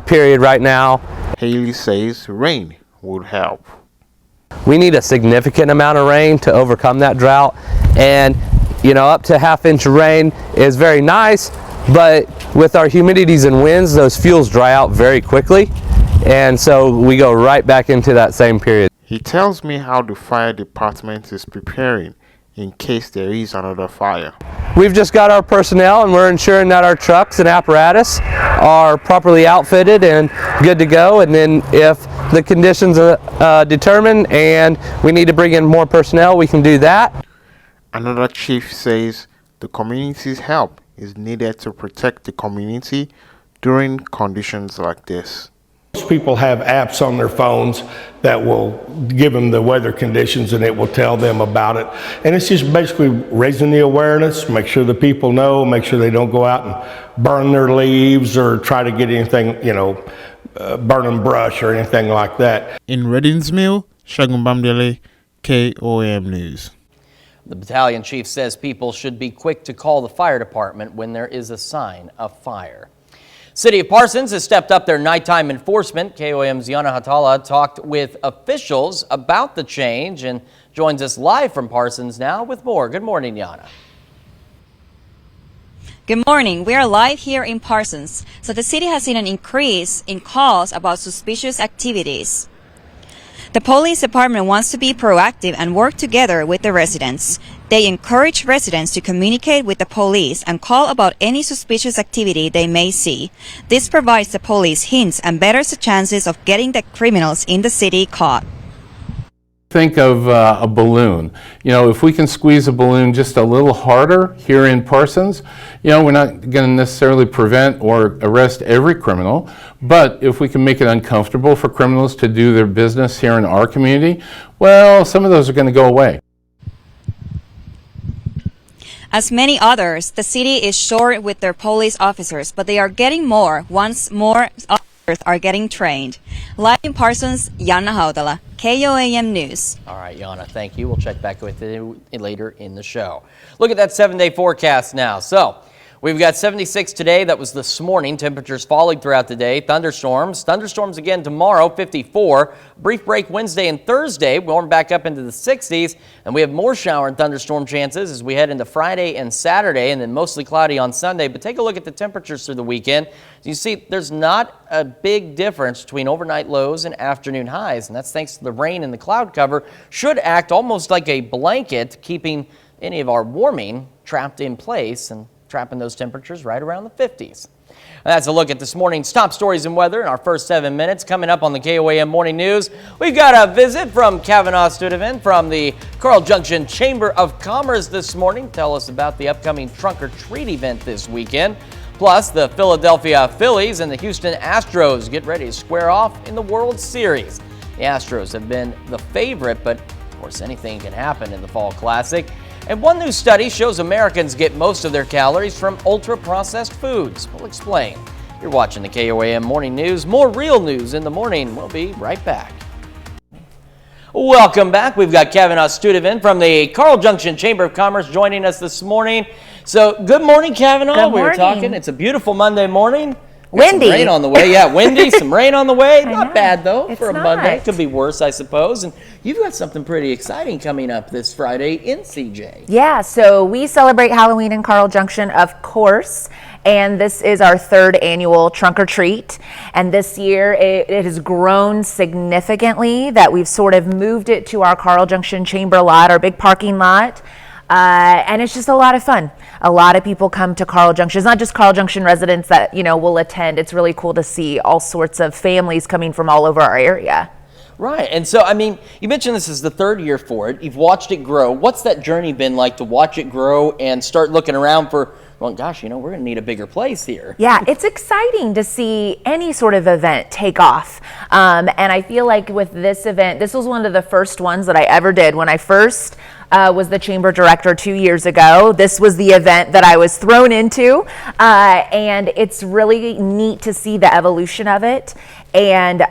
period right now. Haley says rain would help. We need a significant amount of rain to overcome that drought, and up to ½ inch of rain is very nice, but with our humidities and winds, those fuels dry out very quickly, and so we go right back into that same period. He tells me how the fire department is preparing in case there is another fire. We've just got our personnel, and we're ensuring that our trucks and apparatus are properly outfitted and good to go, and then if the conditions are determined and we need to bring in more personnel, we can do that. Another chief says the community's help is needed to protect the community during conditions like this. Most people have apps on their phones that will give them the weather conditions and it will tell them about it. And it's just basically raising the awareness, make sure the people know, make sure they don't go out and burn their leaves or try to get anything, burning brush or anything like that. In Reddings Mill, Shagun Bamdele, KOAM News. The battalion chief says people should be quick to call the fire department when there is a sign of fire. City of Parsons has stepped up their nighttime enforcement. KOAM's Yana Hatala talked with officials about the change and joins us live from Parsons now with more. Good morning, Yana. Good morning. We are live here in Parsons. So the city has seen an increase in calls about suspicious activities. The police department wants to be proactive and work together with the residents. They encourage residents to communicate with the police and call about any suspicious activity they may see. This provides the police hints and betters the chances of getting the criminals in the city caught. Think of a balloon. If we can squeeze a balloon just a little harder here in Parsons, we're not going to necessarily prevent or arrest every criminal, but if we can make it uncomfortable for criminals to do their business here in our community, well, some of those are going to go away. As many others, the city is short with their police officers, but they are getting more once more officers are getting trained. Live in Parsons, Yana Haudala, KOAM News. All right, Yana, thank you. We'll check back with you later in the show. Look at that 7-day forecast now. So we've got 76 today. That was this morning. Temperatures falling throughout the day. Thunderstorms again tomorrow, 54. Brief break Wednesday and Thursday, warm back up into the 60s. And we have more shower and thunderstorm chances as we head into Friday and Saturday, and then mostly cloudy on Sunday. But take a look at the temperatures through the weekend. You see, there's not a big difference between overnight lows and afternoon highs, and that's thanks to the rain and the cloud cover should act almost like a blanket, keeping any of our warming trapped in place and trapping those temperatures right around the 50s. That's a look at this morning's top stories and weather in our first 7 minutes. Coming up on the KOAM Morning News, we've got a visit from Kavanaugh Studevant from the Carl Junction Chamber of Commerce this morning. Tell us about the upcoming Trunk or Treat event this weekend. Plus, the Philadelphia Phillies and the Houston Astros get ready to square off in the World Series. The Astros have been the favorite, but of course anything can happen in the Fall Classic. And one new study shows Americans get most of their calories from ultra-processed foods. We'll explain. You're watching the KOAM Morning News. More real news in the morning. We'll be right back. Welcome back. We've got Kevin Ostudevin from the Carl Junction Chamber of Commerce joining us this morning. So, good morning, Kavanaugh. Good We were morning. talking. It's a beautiful Monday morning. Windy. Some rain on the way. Yeah, windy, some rain on the way. Not know. bad, though, It's for a not. Monday. Could be worse, I suppose. And you've got something pretty exciting coming up this Friday in CJ. Yeah, so we celebrate Halloween in Carl Junction, of course, and this is our 3rd annual Trunk or Treat. And this year it has grown significantly that we've sort of moved it to our Carl Junction Chamber lot, our big parking lot. And it's just a lot of fun. A lot of people come to Carl Junction. It's not just Carl Junction residents that, will attend. It's really cool to see all sorts of families coming from all over our area. Right. And so, you mentioned this is the 3rd year for it. You've watched it grow. What's that journey been like to watch it grow and start looking around for, well, gosh, we're going to need a bigger place here? Yeah, it's exciting to see any sort of event take off. And I feel like with this event, this was one of the first ones that I ever did. When I first was the chamber director 2 years ago, this was the event that I was thrown into. And it's really neat to see the evolution of it. And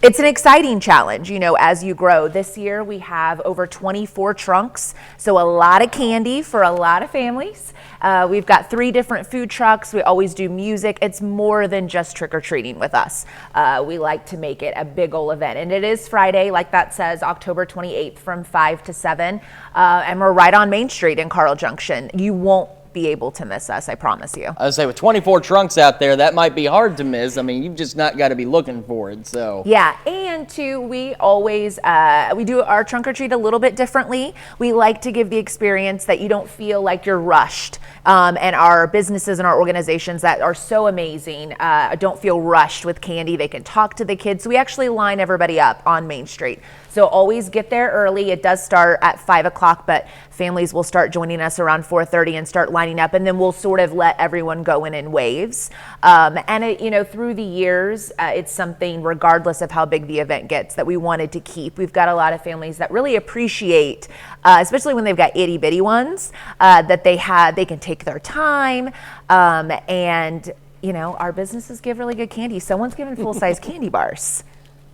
it's an exciting challenge, as you grow. This year we have over 24 trunks, so a lot of candy for a lot of families. We've got 3 different food trucks. We always do music. It's more than just trick-or-treating with us. We like to make it a big ol' event. And it is Friday, like that says, October 28th from 5 to 7. And we're right on Main Street in Carl Junction. You won't be able to miss us, I promise you. I would say with 24 trunks out there, that might be hard to miss. You've just not got to be looking for it. So yeah, and too, we always we do our trunk or treat a little bit differently. We like to give the experience that you don't feel like you're rushed. And our businesses and our organizations that are so amazing don't feel rushed with candy. They can talk to the kids. So we actually line everybody up on Main Street. So always get there early. It does start at 5 o'clock, but families will start joining us around 4:30 and start lining up, and then we'll sort of let everyone go in waves. And it, through the years, it's something, regardless of how big the event gets, that we wanted to keep. We've got a lot of families that really appreciate, especially when they've got itty bitty ones, that they can take their time, and our businesses give really good candy. Someone's giving full-size candy bars.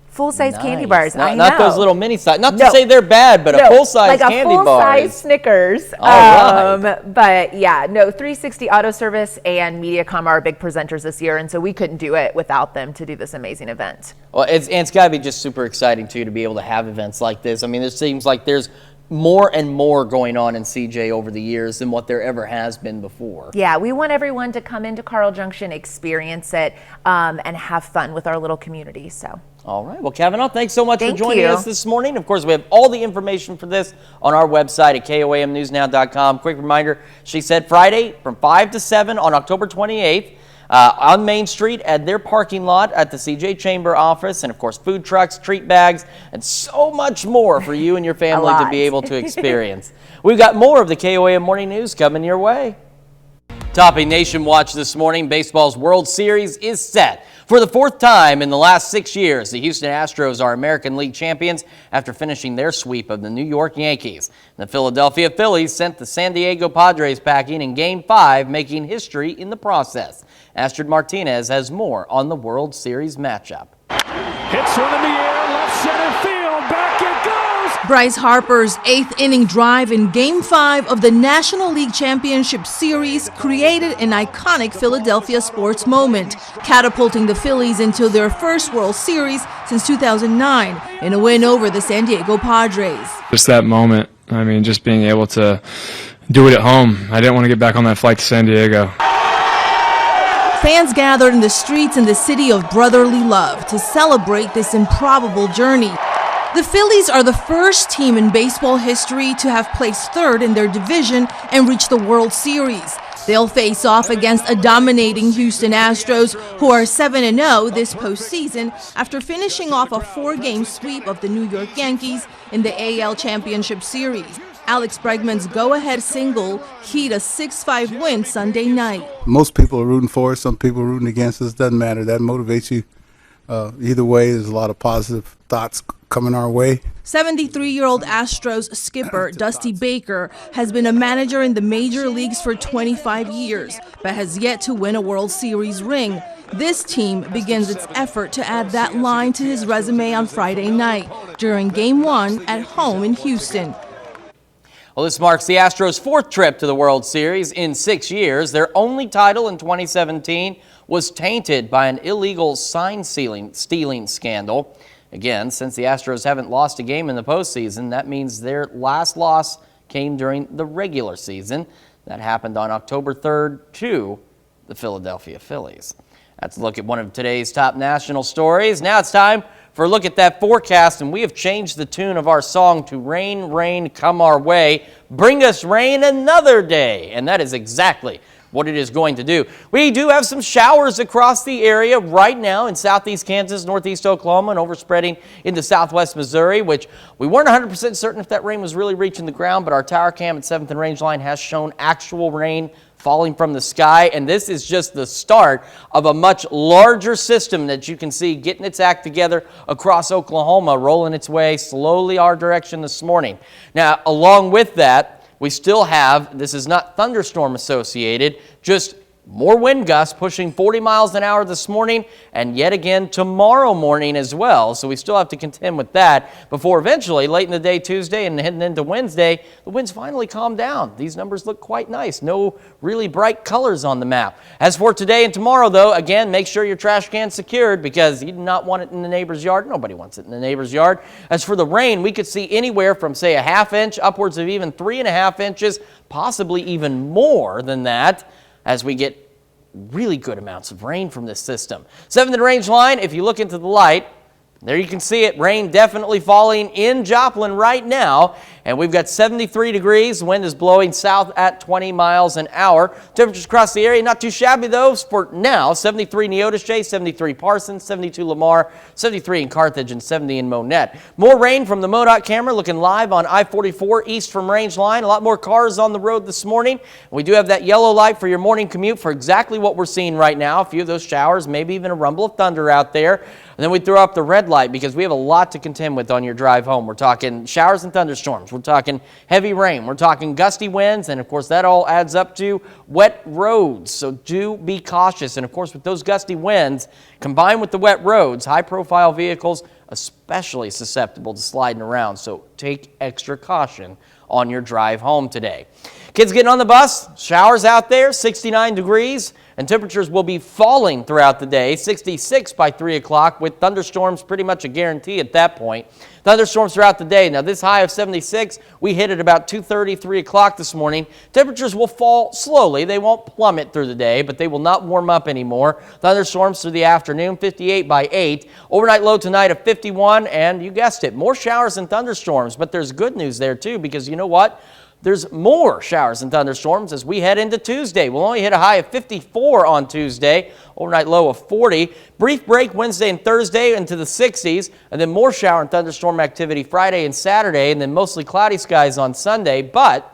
Full-size candy bars. I know. Not those little mini size. Not to say they're bad, but a full-size candy bar. Like a full-size Snickers. All right. But yeah, no, 360 Auto Service and MediaCom are our big presenters this year, and so we couldn't do it without them to do this amazing event. Well, it's got to be just super exciting, too, to be able to have events like this. It seems like there's more and more going on in CJ over the years than what there ever has been before. Yeah, we want everyone to come into Carl Junction, experience it, and have fun with our little community, so. All right. Well, Kavanaugh, thanks so much for joining you. us this morning. Of course, we have all the information for this on our website at KOAMnewsnow.com. Quick reminder, she said Friday from 5 to 7 on October 28th on Main Street at their parking lot at the CJ Chamber office. And, of course, food trucks, treat bags, and so much more for you and your family to be able to experience. We've got more of the KOAM Morning News coming your way. Topping Nation Watch this morning, baseball's World Series is set. For the 4th time in the last 6 years, the Houston Astros are American League champions after finishing their sweep of the New York Yankees. The Philadelphia Phillies sent the San Diego Padres packing in Game 5, making history in the process. Astrid Martinez has more on the World Series matchup. Hits one in the air, left center field, back it goes! Bryce Harper's 8th inning drive in Game 5 of the National League Championship Series created an iconic Philadelphia sports moment, catapulting the Phillies into their first World Series since 2009 in a win over the San Diego Padres. Just that moment, just being able to do it at home. I didn't want to get back on that flight to San Diego. Fans gathered in the streets in the city of brotherly love to celebrate this improbable journey. The Phillies are the first team in baseball history to have placed 3rd in their division and reach the World Series. They'll face off against a dominating Houston Astros, who are 7-0 this postseason after finishing off a 4-game sweep of the New York Yankees in the AL Championship Series. Alex Bregman's go-ahead single keyed a 6-5 win Sunday night. Most people are rooting for us, some people are rooting against us. Doesn't matter. That motivates you. Either way, there's a lot of positive thoughts coming our way. 73-year-old Astros skipper Dusty Baker has been a manager in the major leagues for 25 years, but has yet to win a World Series ring. This team begins its effort to add that line to his resume on Friday night during Game 1 at home in Houston. Well, this marks the Astros' fourth trip to the World Series in 6 years. Their only title in 2017 was tainted by an illegal sign stealing scandal. Again, since the Astros haven't lost a game in the postseason, that means their last loss came during the regular season. That happened on October 3rd to the Philadelphia Phillies. That's a look at one of today's top national stories. Now it's time for a look at that forecast, and we have changed the tune of our song to Rain, Rain, Come Our Way. Bring us rain another day. And that is exactly what it is going to do. We do have some showers across the area right now in southeast Kansas, northeast Oklahoma, and overspreading into southwest Missouri, which we weren't 100% certain if that rain was really reaching the ground, but our tower cam at 7th and Range Line has shown actual rain falling from the sky, and this is just the start of a much larger system that you can see getting its act together across Oklahoma, rolling its way slowly our direction this morning. Now, along with that, we still have, this is not thunderstorm associated, just more wind gusts pushing 40 miles an hour this morning and yet again tomorrow morning as well. So we still have to contend with that before eventually late in the day Tuesday and heading into Wednesday, the winds finally calm down. These numbers look quite nice. No really bright colors on the map. As for today and tomorrow, though, again, make sure your trash can's secured because you do not want it in the neighbor's yard. Nobody wants it in the neighbor's yard. As for the rain, we could see anywhere from, say, a ½ inch upwards of even 3.5 inches, possibly even more than that, as we get really good amounts of rain from this system. 7th and Range Line, if you look into the light, there you can see it. Rain definitely falling in Joplin right now. And we've got 73 degrees. The wind is blowing south at 20 miles an hour. Temperatures across the area, not too shabby though for now. 73 Neodesha, 73 Parsons, 72 Lamar, 73 in Carthage, and 70 in Monette. More rain from the MoDOT camera looking live on I-44 east from Range Line. A lot more cars on the road this morning. We do have that yellow light for your morning commute for exactly what we're seeing right now. A few of those showers, maybe even a rumble of thunder out there. And then we throw up the red light because we have a lot to contend with on your drive home. We're talking showers and thunderstorms. We're talking heavy rain. We're talking gusty winds. And, of course, that all adds up to wet roads. So do be cautious. And, of course, with those gusty winds combined with the wet roads, high-profile vehicles especially susceptible to sliding around. So take extra caution on your drive home today. Kids getting on the bus, showers out there, 69 degrees, and temperatures will be falling throughout the day, 66 by 3 o'clock, with thunderstorms pretty much a guarantee at that point. Thunderstorms throughout the day. Now, this high of 76, we hit at about 2:30, 3 o'clock this morning. Temperatures will fall slowly. They won't plummet through the day, but they will not warm up anymore. Thunderstorms through the afternoon, 58 by 8. Overnight low tonight of 51, and you guessed it, more showers and thunderstorms. But there's good news there, too, because you know what? There's more showers and thunderstorms as we head into Tuesday. We'll only hit a high of 54 on Tuesday, overnight low of 40. Brief break Wednesday and Thursday into the 60s, and then more shower and thunderstorm activity Friday and Saturday, and then mostly cloudy skies on Sunday. But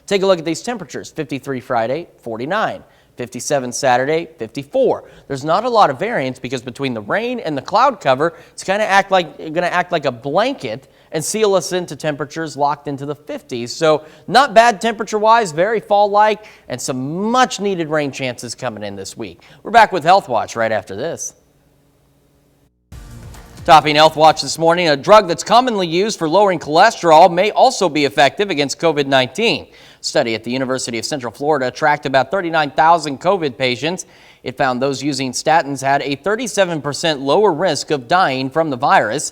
take a look at these temperatures. 53 Friday, 49. 57 Saturday, 54. There's not a lot of variance because between the rain and the cloud cover, it's going to act like a blanket and seal us into temperatures locked into the 50s. So not bad temperature-wise, very fall-like, and some much-needed rain chances coming in this week. We're back with Health Watch right after this. Topping Health Watch this morning, a drug that's commonly used for lowering cholesterol may also be effective against COVID-19. A study at the University of Central Florida tracked about 39,000 COVID patients. It found those using statins had a 37% lower risk of dying from the virus.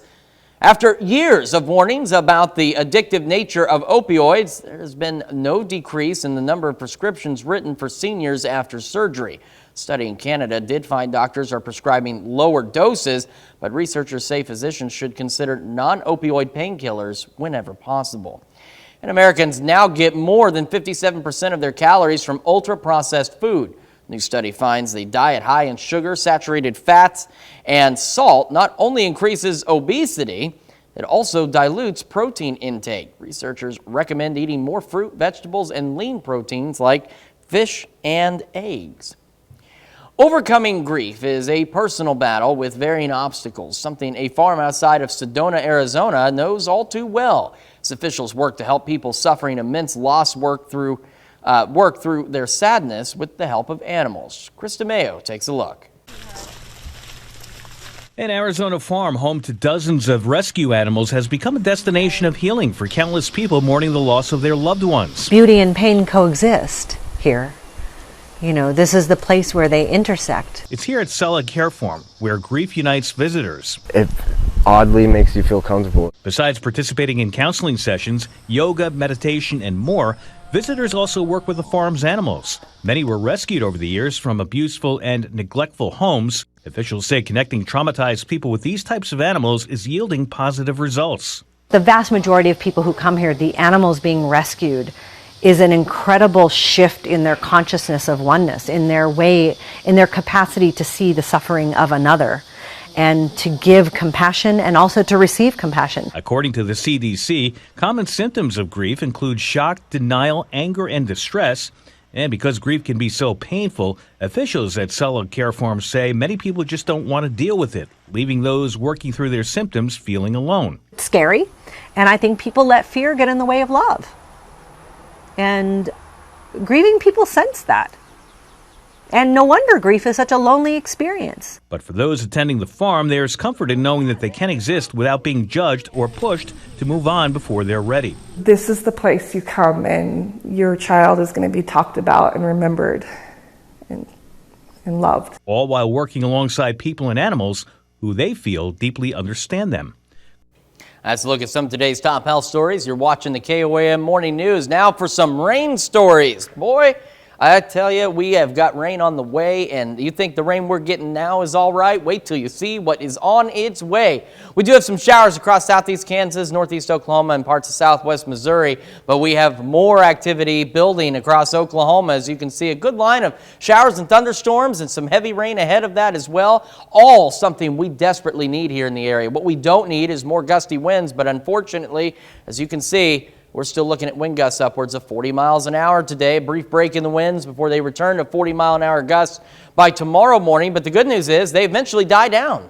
After years of warnings about the addictive nature of opioids, there has been no decrease in the number of prescriptions written for seniors after surgery. A study in Canada did find doctors are prescribing lower doses, but researchers say physicians should consider non-opioid painkillers whenever possible. And Americans now get more than 57% of their calories from ultra-processed food. A new study finds the diet high in sugar, saturated fats, and salt not only increases obesity, it also dilutes protein intake. Researchers recommend eating more fruit, vegetables, and lean proteins like fish and eggs. Overcoming grief is a personal battle with varying obstacles, something a farm outside of Sedona, Arizona knows all too well. Its officials work to help people suffering immense loss work through their sadness with the help of animals. Krista Mayo takes a look. An Arizona farm home to dozens of rescue animals has become a destination of healing for countless people mourning the loss of their loved ones. Beauty and pain coexist here. You know, this is the place where they intersect. It's here at Sella Care Farm where grief unites visitors. It oddly makes you feel comfortable. Besides participating in counseling sessions, yoga, meditation, and more, visitors also work with the farm's animals. Many were rescued over the years from abuseful and neglectful homes. Officials say connecting traumatized people with these types of animals is yielding positive results. The vast majority of people who come here, the animals being rescued, is an incredible shift in their consciousness of oneness, in their way, in their capacity to see the suffering of another and to give compassion and also to receive compassion. According to the CDC, common symptoms of grief include shock, denial, anger, and distress. And because grief can be so painful, officials at Sella Care Farm say many people just don't want to deal with it, leaving those working through their symptoms feeling alone. It's scary, and I think people let fear get in the way of love. And grieving people sense that. And no wonder grief is such a lonely experience. But for those attending the farm, there's comfort in knowing that they can exist without being judged or pushed to move on before they're ready. This is the place you come and your child is going to be talked about and remembered and loved. All while working alongside people and animals who they feel deeply understand them. Let's look at some of today's top health stories. You're watching the KOAM Morning News. Now for some rain stories. Boy, I tell you, we have got rain on the way, and you think the rain we're getting now is all right? Wait till you see what is on its way. We do have some showers across southeast Kansas, northeast Oklahoma, and parts of southwest Missouri, but we have more activity building across Oklahoma. As you can see, a good line of showers and thunderstorms and some heavy rain ahead of that as well. All something we desperately need here in the area. What we don't need is more gusty winds, but unfortunately, as you can see, we're still looking at wind gusts upwards of 40 miles an hour today. A brief break in the winds before they return to 40-mile-an-hour gusts by tomorrow morning. But the good news is they eventually die down.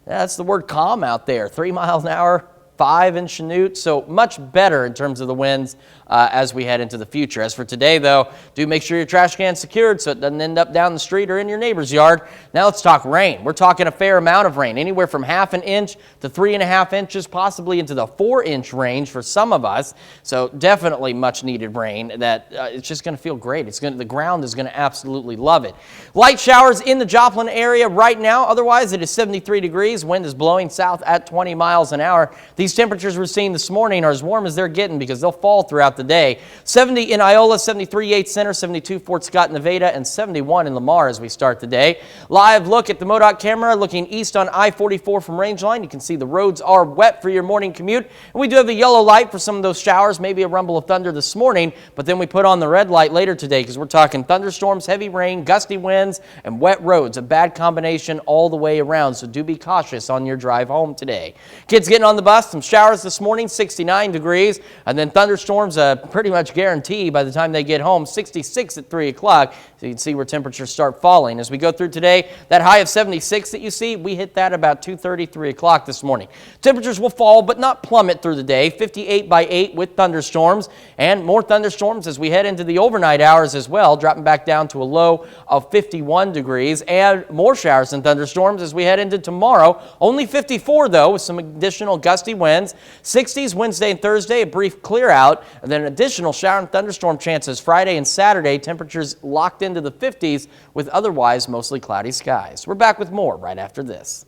That's the word calm out there. 3 miles an hour, 5 in Chanute. So much better in terms of the winds as we head into the future. As for today, though, do make sure your trash can's secured so it doesn't end up down the street or in your neighbor's yard. Now let's talk rain. We're talking a fair amount of rain, anywhere from ½ an inch to 3.5 inches, possibly into the 4-inch range for some of us. So definitely much needed rain that it's just going to feel great. The ground is going to absolutely love it. Light showers in the Joplin area right now. Otherwise, it is 73 degrees. Wind is blowing south at 20 miles an hour. These temperatures we're seeing this morning are as warm as they're getting because they'll fall throughout the day. 70 in Iola, 73 Yates Center, 72 Fort Scott, Nevada, and 71 in Lamar as we start the day. Live look at the MoDOT camera looking east on I-44 from Rangeline. You can see the roads are wet for your morning commute. And we do have a yellow light for some of those showers, maybe a rumble of thunder this morning, but then we put on the red light later today because we're talking thunderstorms, heavy rain, gusty winds, and wet roads. A bad combination all the way around, so do be cautious on your drive home today. Kids getting on the bus, some showers this morning, 69 degrees, and then thunderstorms pretty much guarantee by the time they get home, 66 at 3 o'clock. So you can see where temperatures start falling. As we go through today, that high of 76 that you see, we hit that about 2:30, 3 o'clock this morning. Temperatures will fall but not plummet through the day, 58 by 8 with thunderstorms, and more thunderstorms as we head into the overnight hours as well, dropping back down to a low of 51 degrees, and more showers and thunderstorms as we head into tomorrow. Only 54 though, with some additional gusty winds. 60s Wednesday and Thursday, a brief clear out, and then additional shower and thunderstorm chances Friday and Saturday. Temperatures locked into the 50s with otherwise mostly cloudy skies. We're back with more right after this.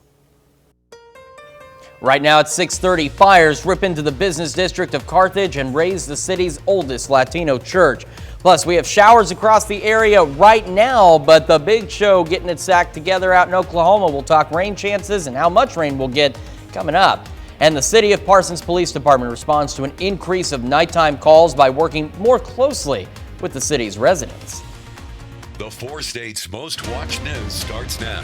Right now at 6:30, fires rip into the business district of Carthage and raze the city's oldest Latino church. Plus, we have showers across the area right now, but the big show getting its act together out in Oklahoma. We'll talk rain chances and how much rain we'll get coming up. And the City of Parsons Police Department responds to an increase of nighttime calls by working more closely with the city's residents. The 4 states' most watched news starts now.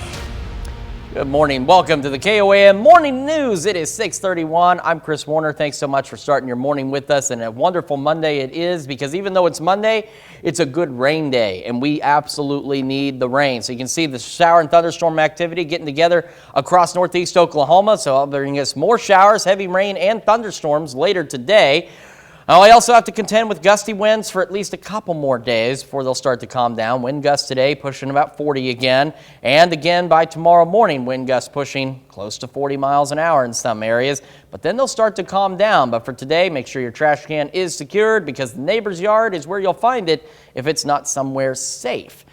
Good morning. Welcome to the KOAM Morning News. It is 6:31. I'm Chris Warner. Thanks so much for starting your morning with us. And a wonderful Monday it is, because even though it's Monday, it's a good rain day, and we absolutely need the rain. So you can see the shower and thunderstorm activity getting together across northeast Oklahoma. So I'll bring us more showers, heavy rain, and thunderstorms later today. I also have to contend with gusty winds for at least a couple more days before they'll start to calm down. Wind gusts today pushing about 40 again. And again by tomorrow morning, wind gusts pushing close to 40 miles an hour in some areas. But then they'll start to calm down. But for today, make sure your trash can is secured because the neighbor's yard is where you'll find it if it's not somewhere safe.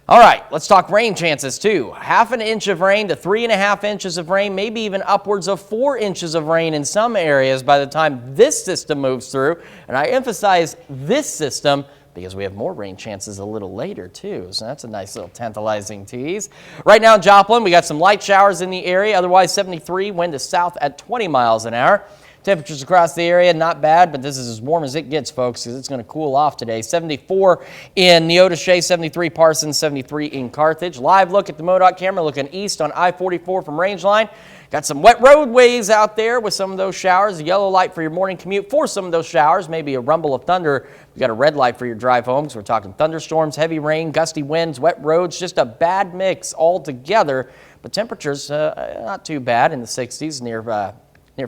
All right, let's talk rain chances too. 1/2 inch of rain to 3.5 inches of rain, maybe even upwards of 4 inches of rain in some areas by the time this system moves through. And I emphasize this system because we have more rain chances a little later too. So that's a nice little tantalizing tease. Right now in Joplin, we got some light showers in the area. Otherwise 73, wind to south at 20 miles an hour. Temperatures across the area, not bad, but this is as warm as it gets, folks, because it's going to cool off today. 74 in Neodesha, 73 Parsons, 73 in Carthage. Live look at the MoDOT camera looking east on I-44 from Rangeline. Got some wet roadways out there with some of those showers. A yellow light for your morning commute for some of those showers. Maybe a rumble of thunder. We got a red light for your drive home. So we're talking thunderstorms, heavy rain, gusty winds, wet roads, just a bad mix all together. But temperatures not too bad in the 60s near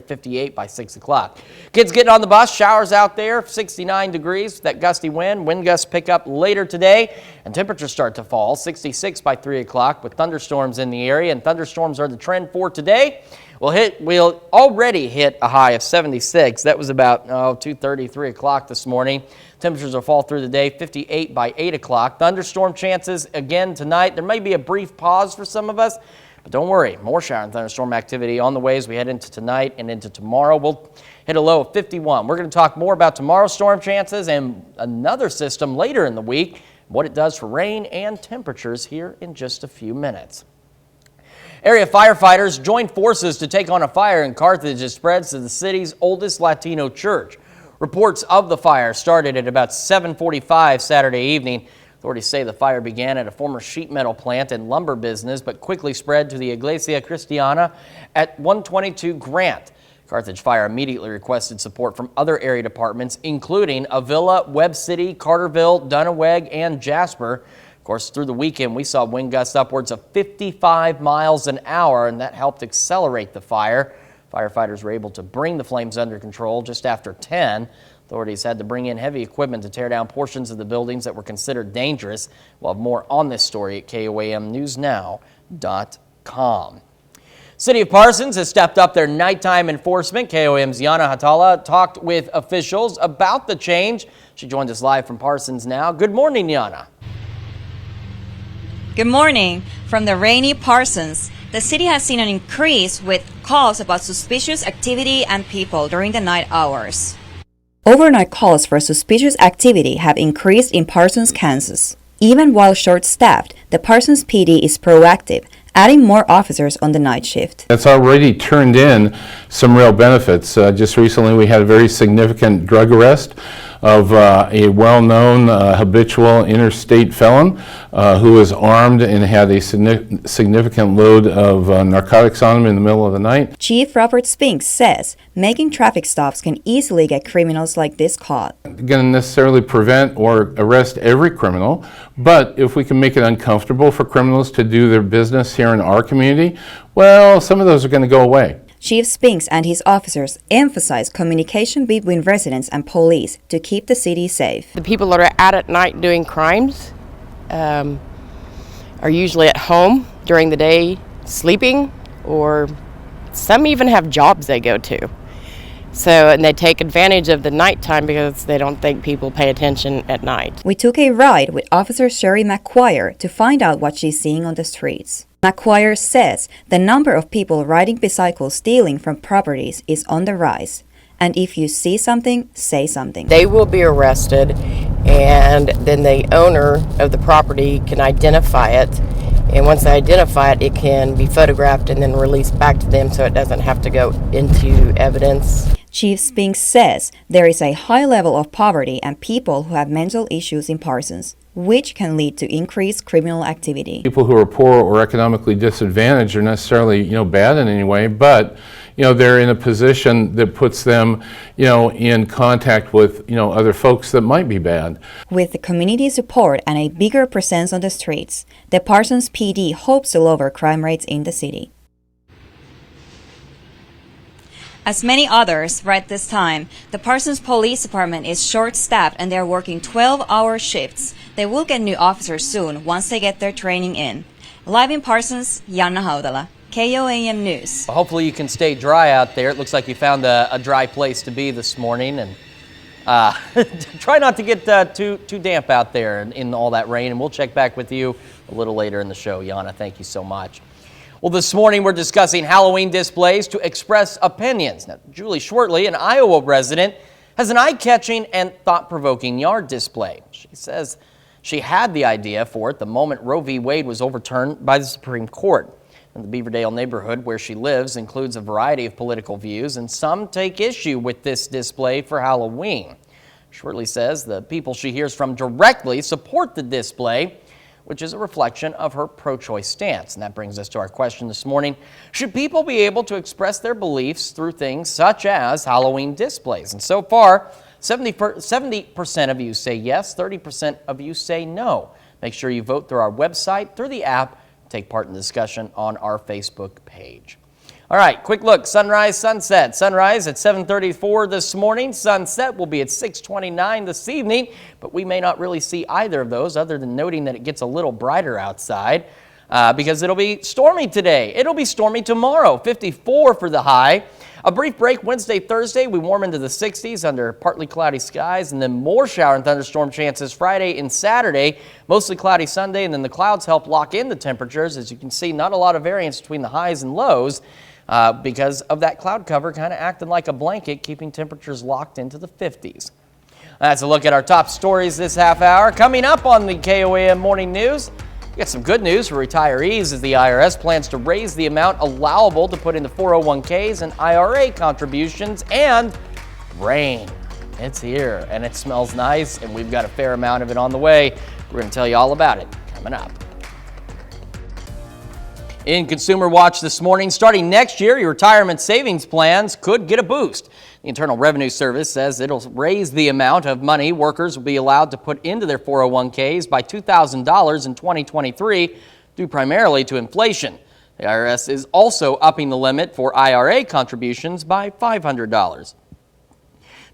58 by 6 o'clock. Kids getting on the bus, showers out there, 69 degrees, that gusty wind. Wind gusts pick up later today, and temperatures start to fall, 66 by 3 o'clock with thunderstorms in the area, and thunderstorms are the trend for today. We'll already hit a high of 76. That was about 2:30, 3 o'clock this morning. Temperatures will fall through the day, 58 by 8 o'clock. Thunderstorm chances again tonight. There may be a brief pause for some of us, but don't worry, more shower and thunderstorm activity on the way as we head into tonight and into tomorrow. We'll hit a low of 51. We're going to talk more about tomorrow's storm chances and another system later in the week, what it does for rain and temperatures here in just a few minutes. Area firefighters joined forces to take on a fire in Carthage that spreads to the city's oldest Latino church. Reports of the fire started at about 7:45 Saturday evening. Authorities say the fire began at a former sheet metal plant and lumber business, but quickly spread to the Iglesia Cristiana at 122 Grant. Carthage Fire immediately requested support from other area departments, including Avila, Webb City, Carterville, Dunnaweg, and Jasper. Of course, through the weekend, we saw wind gusts upwards of 55 miles an hour, and that helped accelerate the fire. Firefighters were able to bring the flames under control just after 10. Authorities had to bring in heavy equipment to tear down portions of the buildings that were considered dangerous. We'll have more on this story at KOAMNewsNow.com. City of Parsons has stepped up their nighttime enforcement. KOAM's Yana Hatala talked with officials about the change. She joined us live from Parsons now. Good morning, Yana. Good morning. From the rainy Parsons, the city has seen an increase with calls about suspicious activity and people during the night hours. Overnight calls for suspicious activity have increased in Parsons, Kansas. Even while short-staffed, the Parsons PD is proactive, adding more officers on the night shift. It's already turned in some real benefits. Just recently we had a very significant drug arrest of a well-known habitual interstate felon who was armed and had a significant load of narcotics on him in the middle of the night. Chief Robert Spinks says making traffic stops can easily get criminals like this caught. Going to necessarily prevent or arrest every criminal, but if we can make it uncomfortable for criminals to do their business here in our community, well, some of those are going to go away. Chief Spinks and his officers emphasize communication between residents and police to keep the city safe. The people that are out at night doing crimes are usually at home during the day sleeping, or some even have jobs they go to. And they take advantage of the nighttime because they don't think people pay attention at night. We took a ride with Officer Sherry McQuire to find out what she's seeing on the streets. McQuire says the number of people riding bicycles stealing from properties is on the rise. And if you see something, say something. They will be arrested, and then the owner of the property can identify it. And once they identify it, it can be photographed and then released back to them so it doesn't have to go into evidence. Chief Spinks says there is a high level of poverty and people who have mental issues in Parsons, which can lead to increased criminal activity. People who are poor or economically disadvantaged are necessarily, bad in any way, but, they're in a position that puts them, in contact with, other folks that might be bad. With the community support and a bigger presence on the streets, the Parsons PD hopes to lower crime rates in the city. As many others, right at this time, the Parsons Police Department is short-staffed and they're working 12-hour shifts. They will get new officers soon once they get their training in. Live in Parsons, Janna Haudala, KOAM News. Well, hopefully you can stay dry out there. It looks like you found a dry place to be this morning, and try not to get too damp out there in all that rain, and we'll check back with you a little later in the show. Janna, thank you so much. Well, this morning we're discussing Halloween displays to express opinions. Now, Julie Schwertley, an Iowa resident, has an eye-catching and thought-provoking yard display. She says she had the idea for it the moment Roe v. Wade was overturned by the Supreme Court. And the Beaverdale neighborhood where she lives includes a variety of political views, and some take issue with this display for Halloween. Schwertley says the people she hears from directly support the display, which is a reflection of her pro-choice stance. And that brings us to our question this morning. Should people be able to express their beliefs through things such as Halloween displays? And so far, 70% of you say yes, 30% of you say no. Make sure you vote through our website, through the app, take part in the discussion on our Facebook page. All right, quick look, sunrise, sunset. Sunrise at 7:34 this morning. Sunset will be at 6:29 this evening, but we may not really see either of those other than noting that it gets a little brighter outside because it'll be stormy today. It'll be stormy tomorrow, 54 for the high. A brief break Wednesday, Thursday. We warm into the 60s under partly cloudy skies, and then more shower and thunderstorm chances Friday and Saturday. Mostly cloudy Sunday, and then the clouds help lock in the temperatures. As you can see, not a lot of variance between the highs and lows because of that cloud cover kind of acting like a blanket, keeping temperatures locked into the 50s. That's a look at our top stories this half hour. Coming up on the KOAM Morning News, we got some good news for retirees as the IRS plans to raise the amount allowable to put into 401ks and IRA contributions, and rain. It's here and it smells nice, and we've got a fair amount of it on the way. We're going to tell you all about it coming up. In Consumer Watch this morning, starting next year, your retirement savings plans could get a boost. The Internal Revenue Service says it'll raise the amount of money workers will be allowed to put into their 401ks by $2,000 in 2023, due primarily to inflation. The IRS is also upping the limit for IRA contributions by $500.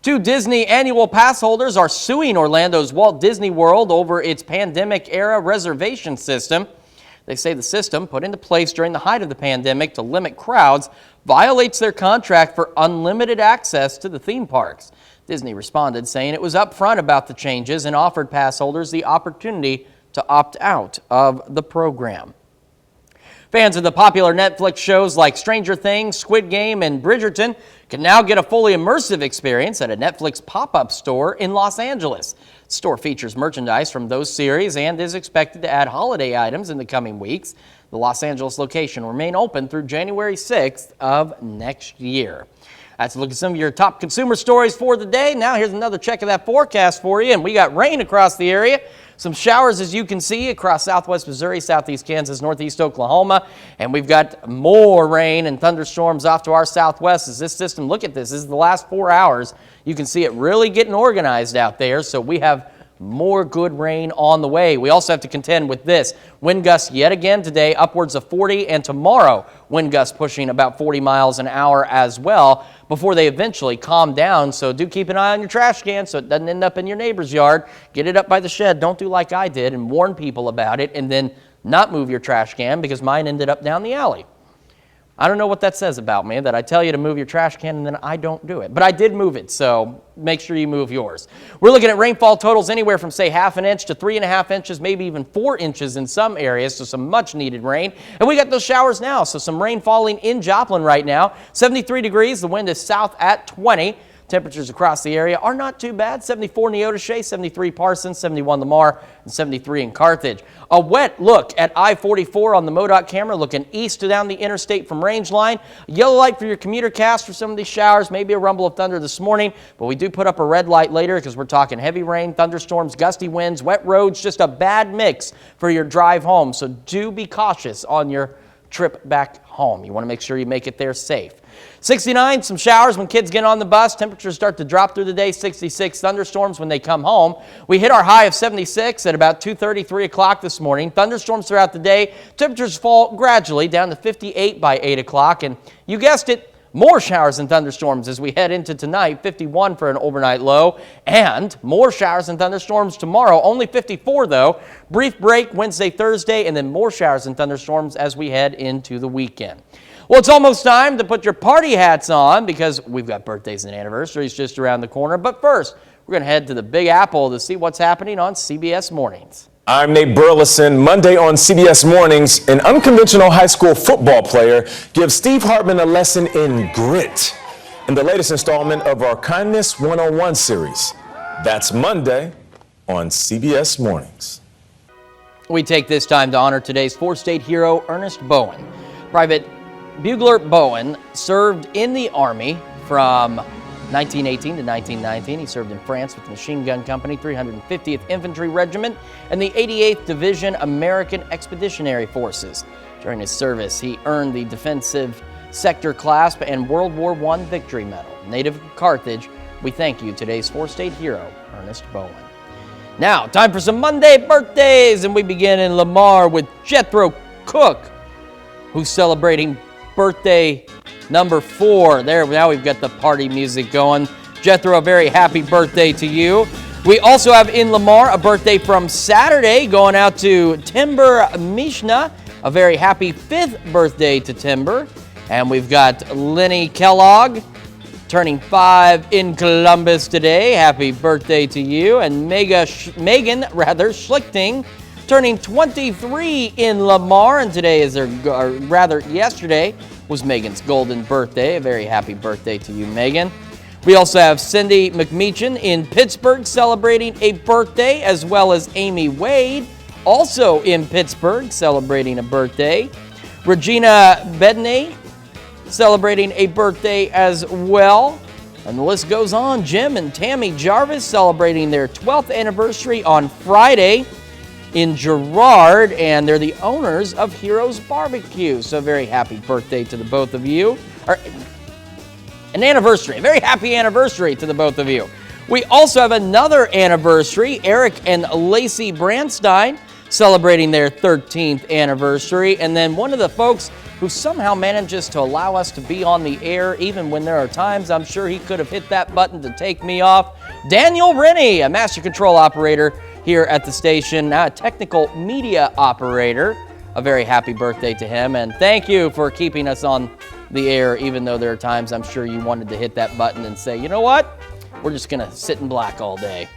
2 Disney annual pass holders are suing Orlando's Walt Disney World over its pandemic-era reservation system. They say the system, put into place during the height of the pandemic to limit crowds, violates their contract for unlimited access to the theme parks. Disney responded, saying it was upfront about the changes and offered pass holders the opportunity to opt out of the program. Fans of the popular Netflix shows like Stranger Things, Squid Game, and Bridgerton can now get a fully immersive experience at a Netflix pop-up store in Los Angeles. The store features merchandise from those series and is expected to add holiday items in the coming weeks. The Los Angeles location will remain open through January 6th of next year. That's a look at some of your top consumer stories for the day. Now here's another check of that forecast for you, and we got rain across the area. Some showers, as you can see, across southwest Missouri, southeast Kansas, northeast Oklahoma. And we've got more rain and thunderstorms off to our southwest as this system, look at this is the last 4 hours. You can see it really getting organized out there. So we have more good rain on the way. We also have to contend with this. Wind gusts yet again today, upwards of 40, and tomorrow wind gusts pushing about 40 miles an hour as well before they eventually calm down. So do keep an eye on your trash can so it doesn't end up in your neighbor's yard. Get it up by the shed. Don't do like I did and warn people about it and then not move your trash can, because mine ended up down the alley. I don't know what that says about me, that I tell you to move your trash can and then I don't do it. But I did move it, so make sure you move yours. We're looking at rainfall totals anywhere from, say, 1/2 inch to 3.5 inches, maybe even 4 inches in some areas, so some much needed rain. And we got those showers now, so some rain falling in Joplin right now. 73 degrees, the wind is south at 20. Temperatures across the area are not too bad. 74 Neodesha, 73 Parsons, 71 Lamar, and 73 in Carthage. A wet look at I-44 on the MoDOT camera, looking east to down the interstate from Rangeline. Yellow light for your commuter cast for some of these showers, maybe a rumble of thunder this morning, but we do put up a red light later because we're talking heavy rain, thunderstorms, gusty winds, wet roads, just a bad mix for your drive home. So do be cautious on your trip back home. You want to make sure you make it there safe. 69, some showers when kids get on the bus. Temperatures start to drop through the day. 66, thunderstorms when they come home. We hit our high of 76 at about 2:30, 3 o'clock this morning. Thunderstorms throughout the day. Temperatures fall gradually down to 58 by 8 o'clock. And you guessed it, More showers and thunderstorms as we head into tonight, 51 for an overnight low, and more showers and thunderstorms tomorrow, only 54 though. Brief break Wednesday, Thursday, and then more showers and thunderstorms as we head into the weekend. Well, it's almost time to put your party hats on because we've got birthdays and anniversaries just around the corner. But first, we're going to head to the Big Apple to see what's happening on CBS Mornings. I'm Nate Burleson. Monday on CBS Mornings, an unconventional high school football player gives Steve Hartman a lesson in grit in the latest installment of our Kindness 101 series. That's Monday on CBS Mornings. We take this time to honor today's four-state hero, Ernest Bowen. Private Bugler Bowen served in the Army from 1918 to 1919. He served in France with the Machine Gun Company, 350th Infantry Regiment, and the 88th Division American Expeditionary Forces. During his service, he earned the Defensive Sector Clasp and World War I Victory Medal. Native of Carthage, we thank you, today's four-state hero, Ernest Bowen. Now, time for some Monday birthdays, and we begin in Lamar with Jethro Cook, who's celebrating birthday number 4. There, now we've got the party music going. Jethro, a very happy birthday to you. We also have in Lamar a birthday from Saturday going out to Timber Mishna. A very happy 5th birthday to Timber. And we've got Lenny Kellogg turning 5 in Columbus today. Happy birthday to you. And Megan Schlichting turning 23 in Lamar. And today is yesterday was Megan's golden birthday. A very happy birthday to you, Megan. We also have Cindy McMeechan in Pittsburgh celebrating a birthday, as well as Amy Wade, also in Pittsburgh, celebrating a birthday. Regina Bedney celebrating a birthday as well. And the list goes on. Jim and Tammy Jarvis celebrating their 12th anniversary on Friday in Girard, and they're the owners of Heroes Barbecue. So very happy birthday to the both of you. A very happy anniversary to the both of you. We also have another anniversary. Eric and Lacey Brandstein celebrating their 13th anniversary. And then one of the folks who somehow manages to allow us to be on the air even when there are times I'm sure he could have hit that button to take me off. Daniel Rennie, a master control operator here at the station, now a technical media operator. A very happy birthday to him, and thank you for keeping us on the air, even though there are times I'm sure you wanted to hit that button and say, you know what, we're just gonna sit in black all day.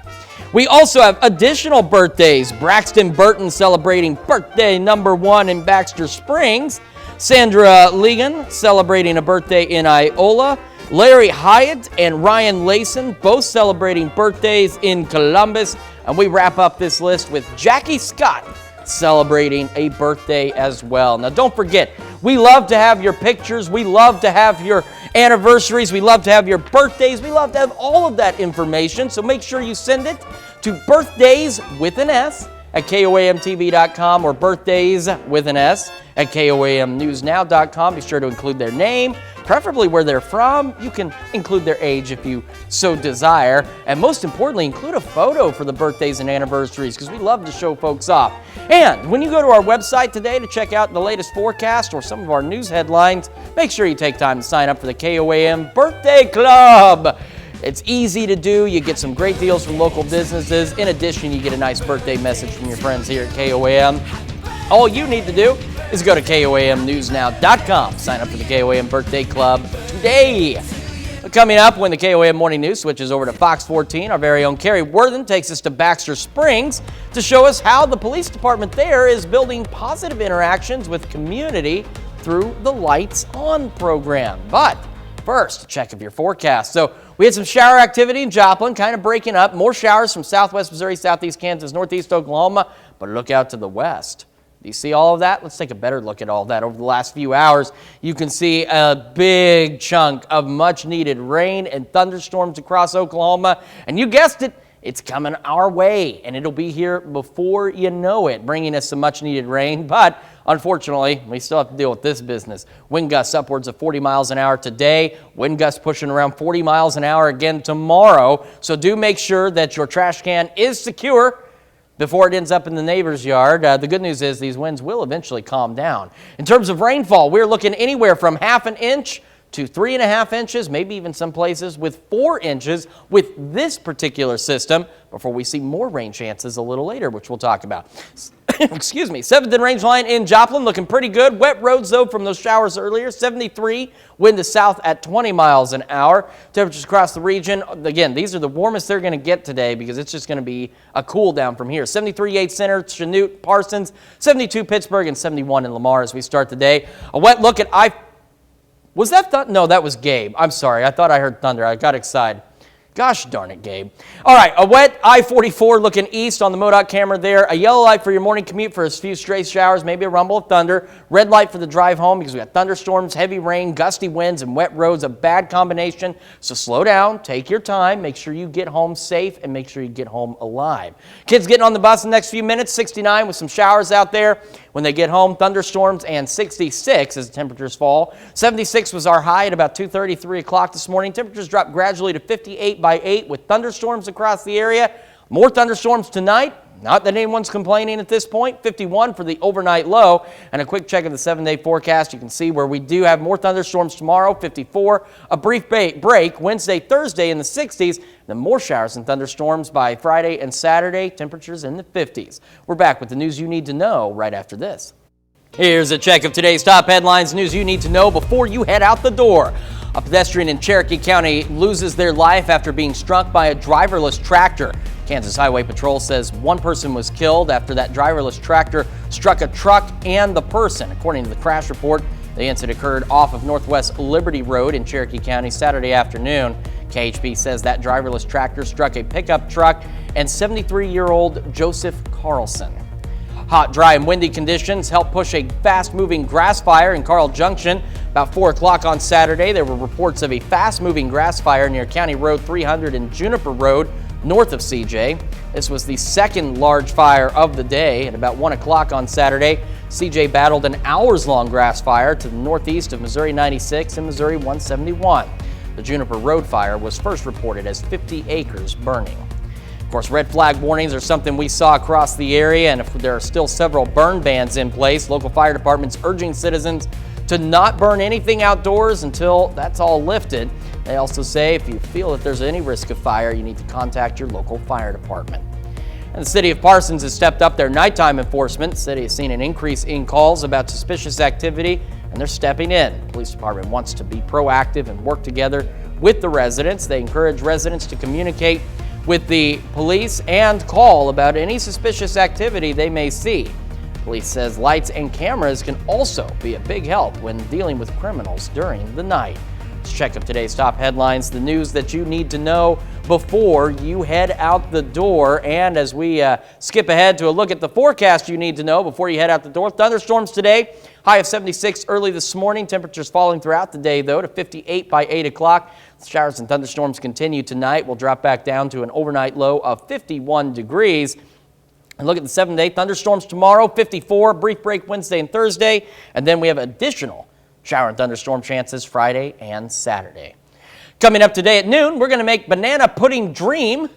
We also have additional birthdays. Braxton Burton celebrating birthday number 1 in Baxter Springs. Sandra Legan celebrating a birthday in Iola. Larry Hyatt and Ryan Layson both celebrating birthdays in Columbus. And we wrap up this list with Jackie Scott celebrating a birthday as well. Now, don't forget, we love to have your pictures. We love to have your anniversaries. We love to have your birthdays. We love to have all of that information. So make sure you send it to birthdays with an S at KOAMTV.com or birthdays with an S at KOAMNewsNow.com. Be sure to include their name, preferably where they're from. You can include their age if you so desire. And most importantly, include a photo for the birthdays and anniversaries because we love to show folks off. And when you go to our website today to check out the latest forecast or some of our news headlines, make sure you take time to sign up for the KOAM Birthday Club. It's easy to do. You get some great deals from local businesses. In addition, you get a nice birthday message from your friends here at KOAM. All you need to do is go to KOAMNewsNow.com. Sign up for the KOAM Birthday Club today. Coming up, when the KOAM Morning News switches over to Fox 14, our very own Carrie Worthen takes us to Baxter Springs to show us how the police department there is building positive interactions with community through the Lights On program. But first, a check of your forecast. So we had some shower activity in Joplin, kind of breaking up. More showers from southwest Missouri, southeast Kansas, northeast Oklahoma, but look out to the west. Do you see all of that? Let's take a better look at all of that. Over the last few hours, you can see a big chunk of much-needed rain and thunderstorms across Oklahoma. And you guessed it, it's coming our way, and it'll be here before you know it, bringing us some much-needed rain. But unfortunately, we still have to deal with this business. Wind gusts upwards of 40 miles an hour today. Wind gusts pushing around 40 miles an hour again tomorrow. So do make sure that your trash can is secure before it ends up in the neighbor's yard. The good news is these winds will eventually calm down. In terms of rainfall, we're looking anywhere from half an inch to 3.5 inches, maybe even some places with 4 inches with this particular system before we see more rain chances a little later, which we'll talk about. Excuse me. 7th and range line in Joplin looking pretty good. Wet roads, though, from those showers earlier. 73, wind to south at 20 miles an hour. Temperatures across the region. Again, these are the warmest they're going to get today because it's just going to be a cool down from here. 73 Yates Center, Chanute, Parsons, 72 Pittsburgh, and 71 in Lamar as we start the day. A wet look at Was that No, that was Gabe. I'm sorry. I thought I heard thunder. I got excited. Gosh darn it, Gabe. All right, a wet I-44 looking east on the MoDOT camera there. A yellow light for your morning commute for a few stray showers, maybe a rumble of thunder. Red light for the drive home because we got thunderstorms, heavy rain, gusty winds, and wet roads. A bad combination. So slow down, take your time, make sure you get home safe, and make sure you get home alive. Kids getting on the bus in the next few minutes. 69 with some showers out there. When they get home, thunderstorms, and 66 as the temperatures fall. 76 was our high at about 2:30, 3 o'clock this morning. Temperatures drop gradually to 58 by 8 with thunderstorms across the area. More thunderstorms tonight. Not that anyone's complaining at this point. 51 for the overnight low. And a quick check of the 7-day forecast. You can see where we do have more thunderstorms tomorrow, 54. A brief break Wednesday, Thursday in the 60s. Then more showers and thunderstorms by Friday and Saturday. Temperatures in the 50s. We're back with the news you need to know right after this. Here's a check of today's top headlines, news you need to know before you head out the door. A pedestrian in Cherokee County loses their life after being struck by a driverless tractor. Kansas Highway Patrol says one person was killed after that driverless tractor struck a truck and the person. According to the crash report, the incident occurred off of Northwest Liberty Road in Cherokee County Saturday afternoon. KHP says that driverless tractor struck a pickup truck and 73-year-old Joseph Carlson. Hot, dry, and windy conditions helped push a fast-moving grass fire in Carl Junction. About 4 o'clock on Saturday, there were reports of a fast-moving grass fire near County Road 300 and Juniper Road, north of CJ. This was the second large fire of the day. At about 1 o'clock on Saturday, CJ battled an hours-long grass fire to the northeast of Missouri 96 and Missouri 171. The Juniper Road fire was first reported as 50 acres burning. Of course, red flag warnings are something we saw across the area, and if there are still several burn bans in place, local fire departments urging citizens to not burn anything outdoors until that's all lifted. They also say if you feel that there's any risk of fire, you need to contact your local fire department. And the city of Parsons has stepped up their nighttime enforcement. The city has seen an increase in calls about suspicious activity, and they're stepping in. The police department wants to be proactive and work together with the residents. They encourage residents to communicate with the police and call about any suspicious activity they may see. Police says lights and cameras can also be a big help when dealing with criminals during the night. Let's check up today's top headlines, the news that you need to know before you head out the door. And as we skip ahead to a look at the forecast you need to know before you head out the door. Thunderstorms today, high of 76 early this morning. Temperatures falling throughout the day, though, to 58 by 8 o'clock. Showers and thunderstorms continue tonight. We'll drop back down to an overnight low of 51 degrees. And look at the 7-day thunderstorms tomorrow, 54, brief break Wednesday and Thursday. And then we have additional shower and thunderstorm chances Friday and Saturday. Coming up today at noon, we're going to make banana pudding dream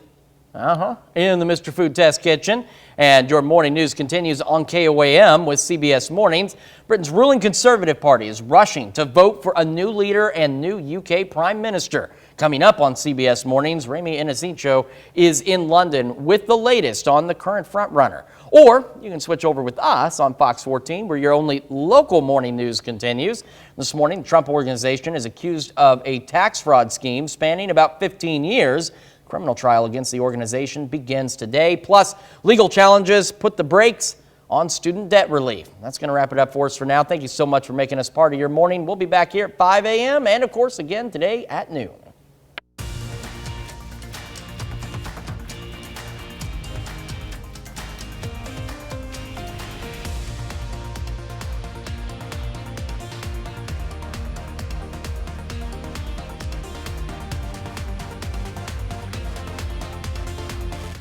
in the Mr. Food Test Kitchen. And your morning news continues on KOAM with CBS Mornings. Britain's ruling Conservative Party is rushing to vote for a new leader and new UK Prime Minister. Coming up on CBS Mornings, Remy Inocencio is in London with the latest on the current frontrunner. Or you can switch over with us on Fox 14, where your only local morning news continues. This morning, the Trump Organization is accused of a tax fraud scheme spanning about 15 years. Criminal trial against the organization begins today. Plus, legal challenges put the brakes on student debt relief. That's going to wrap it up for us for now. Thank you so much for making us part of your morning. We'll be back here at 5 a.m. and, of course, again today at noon.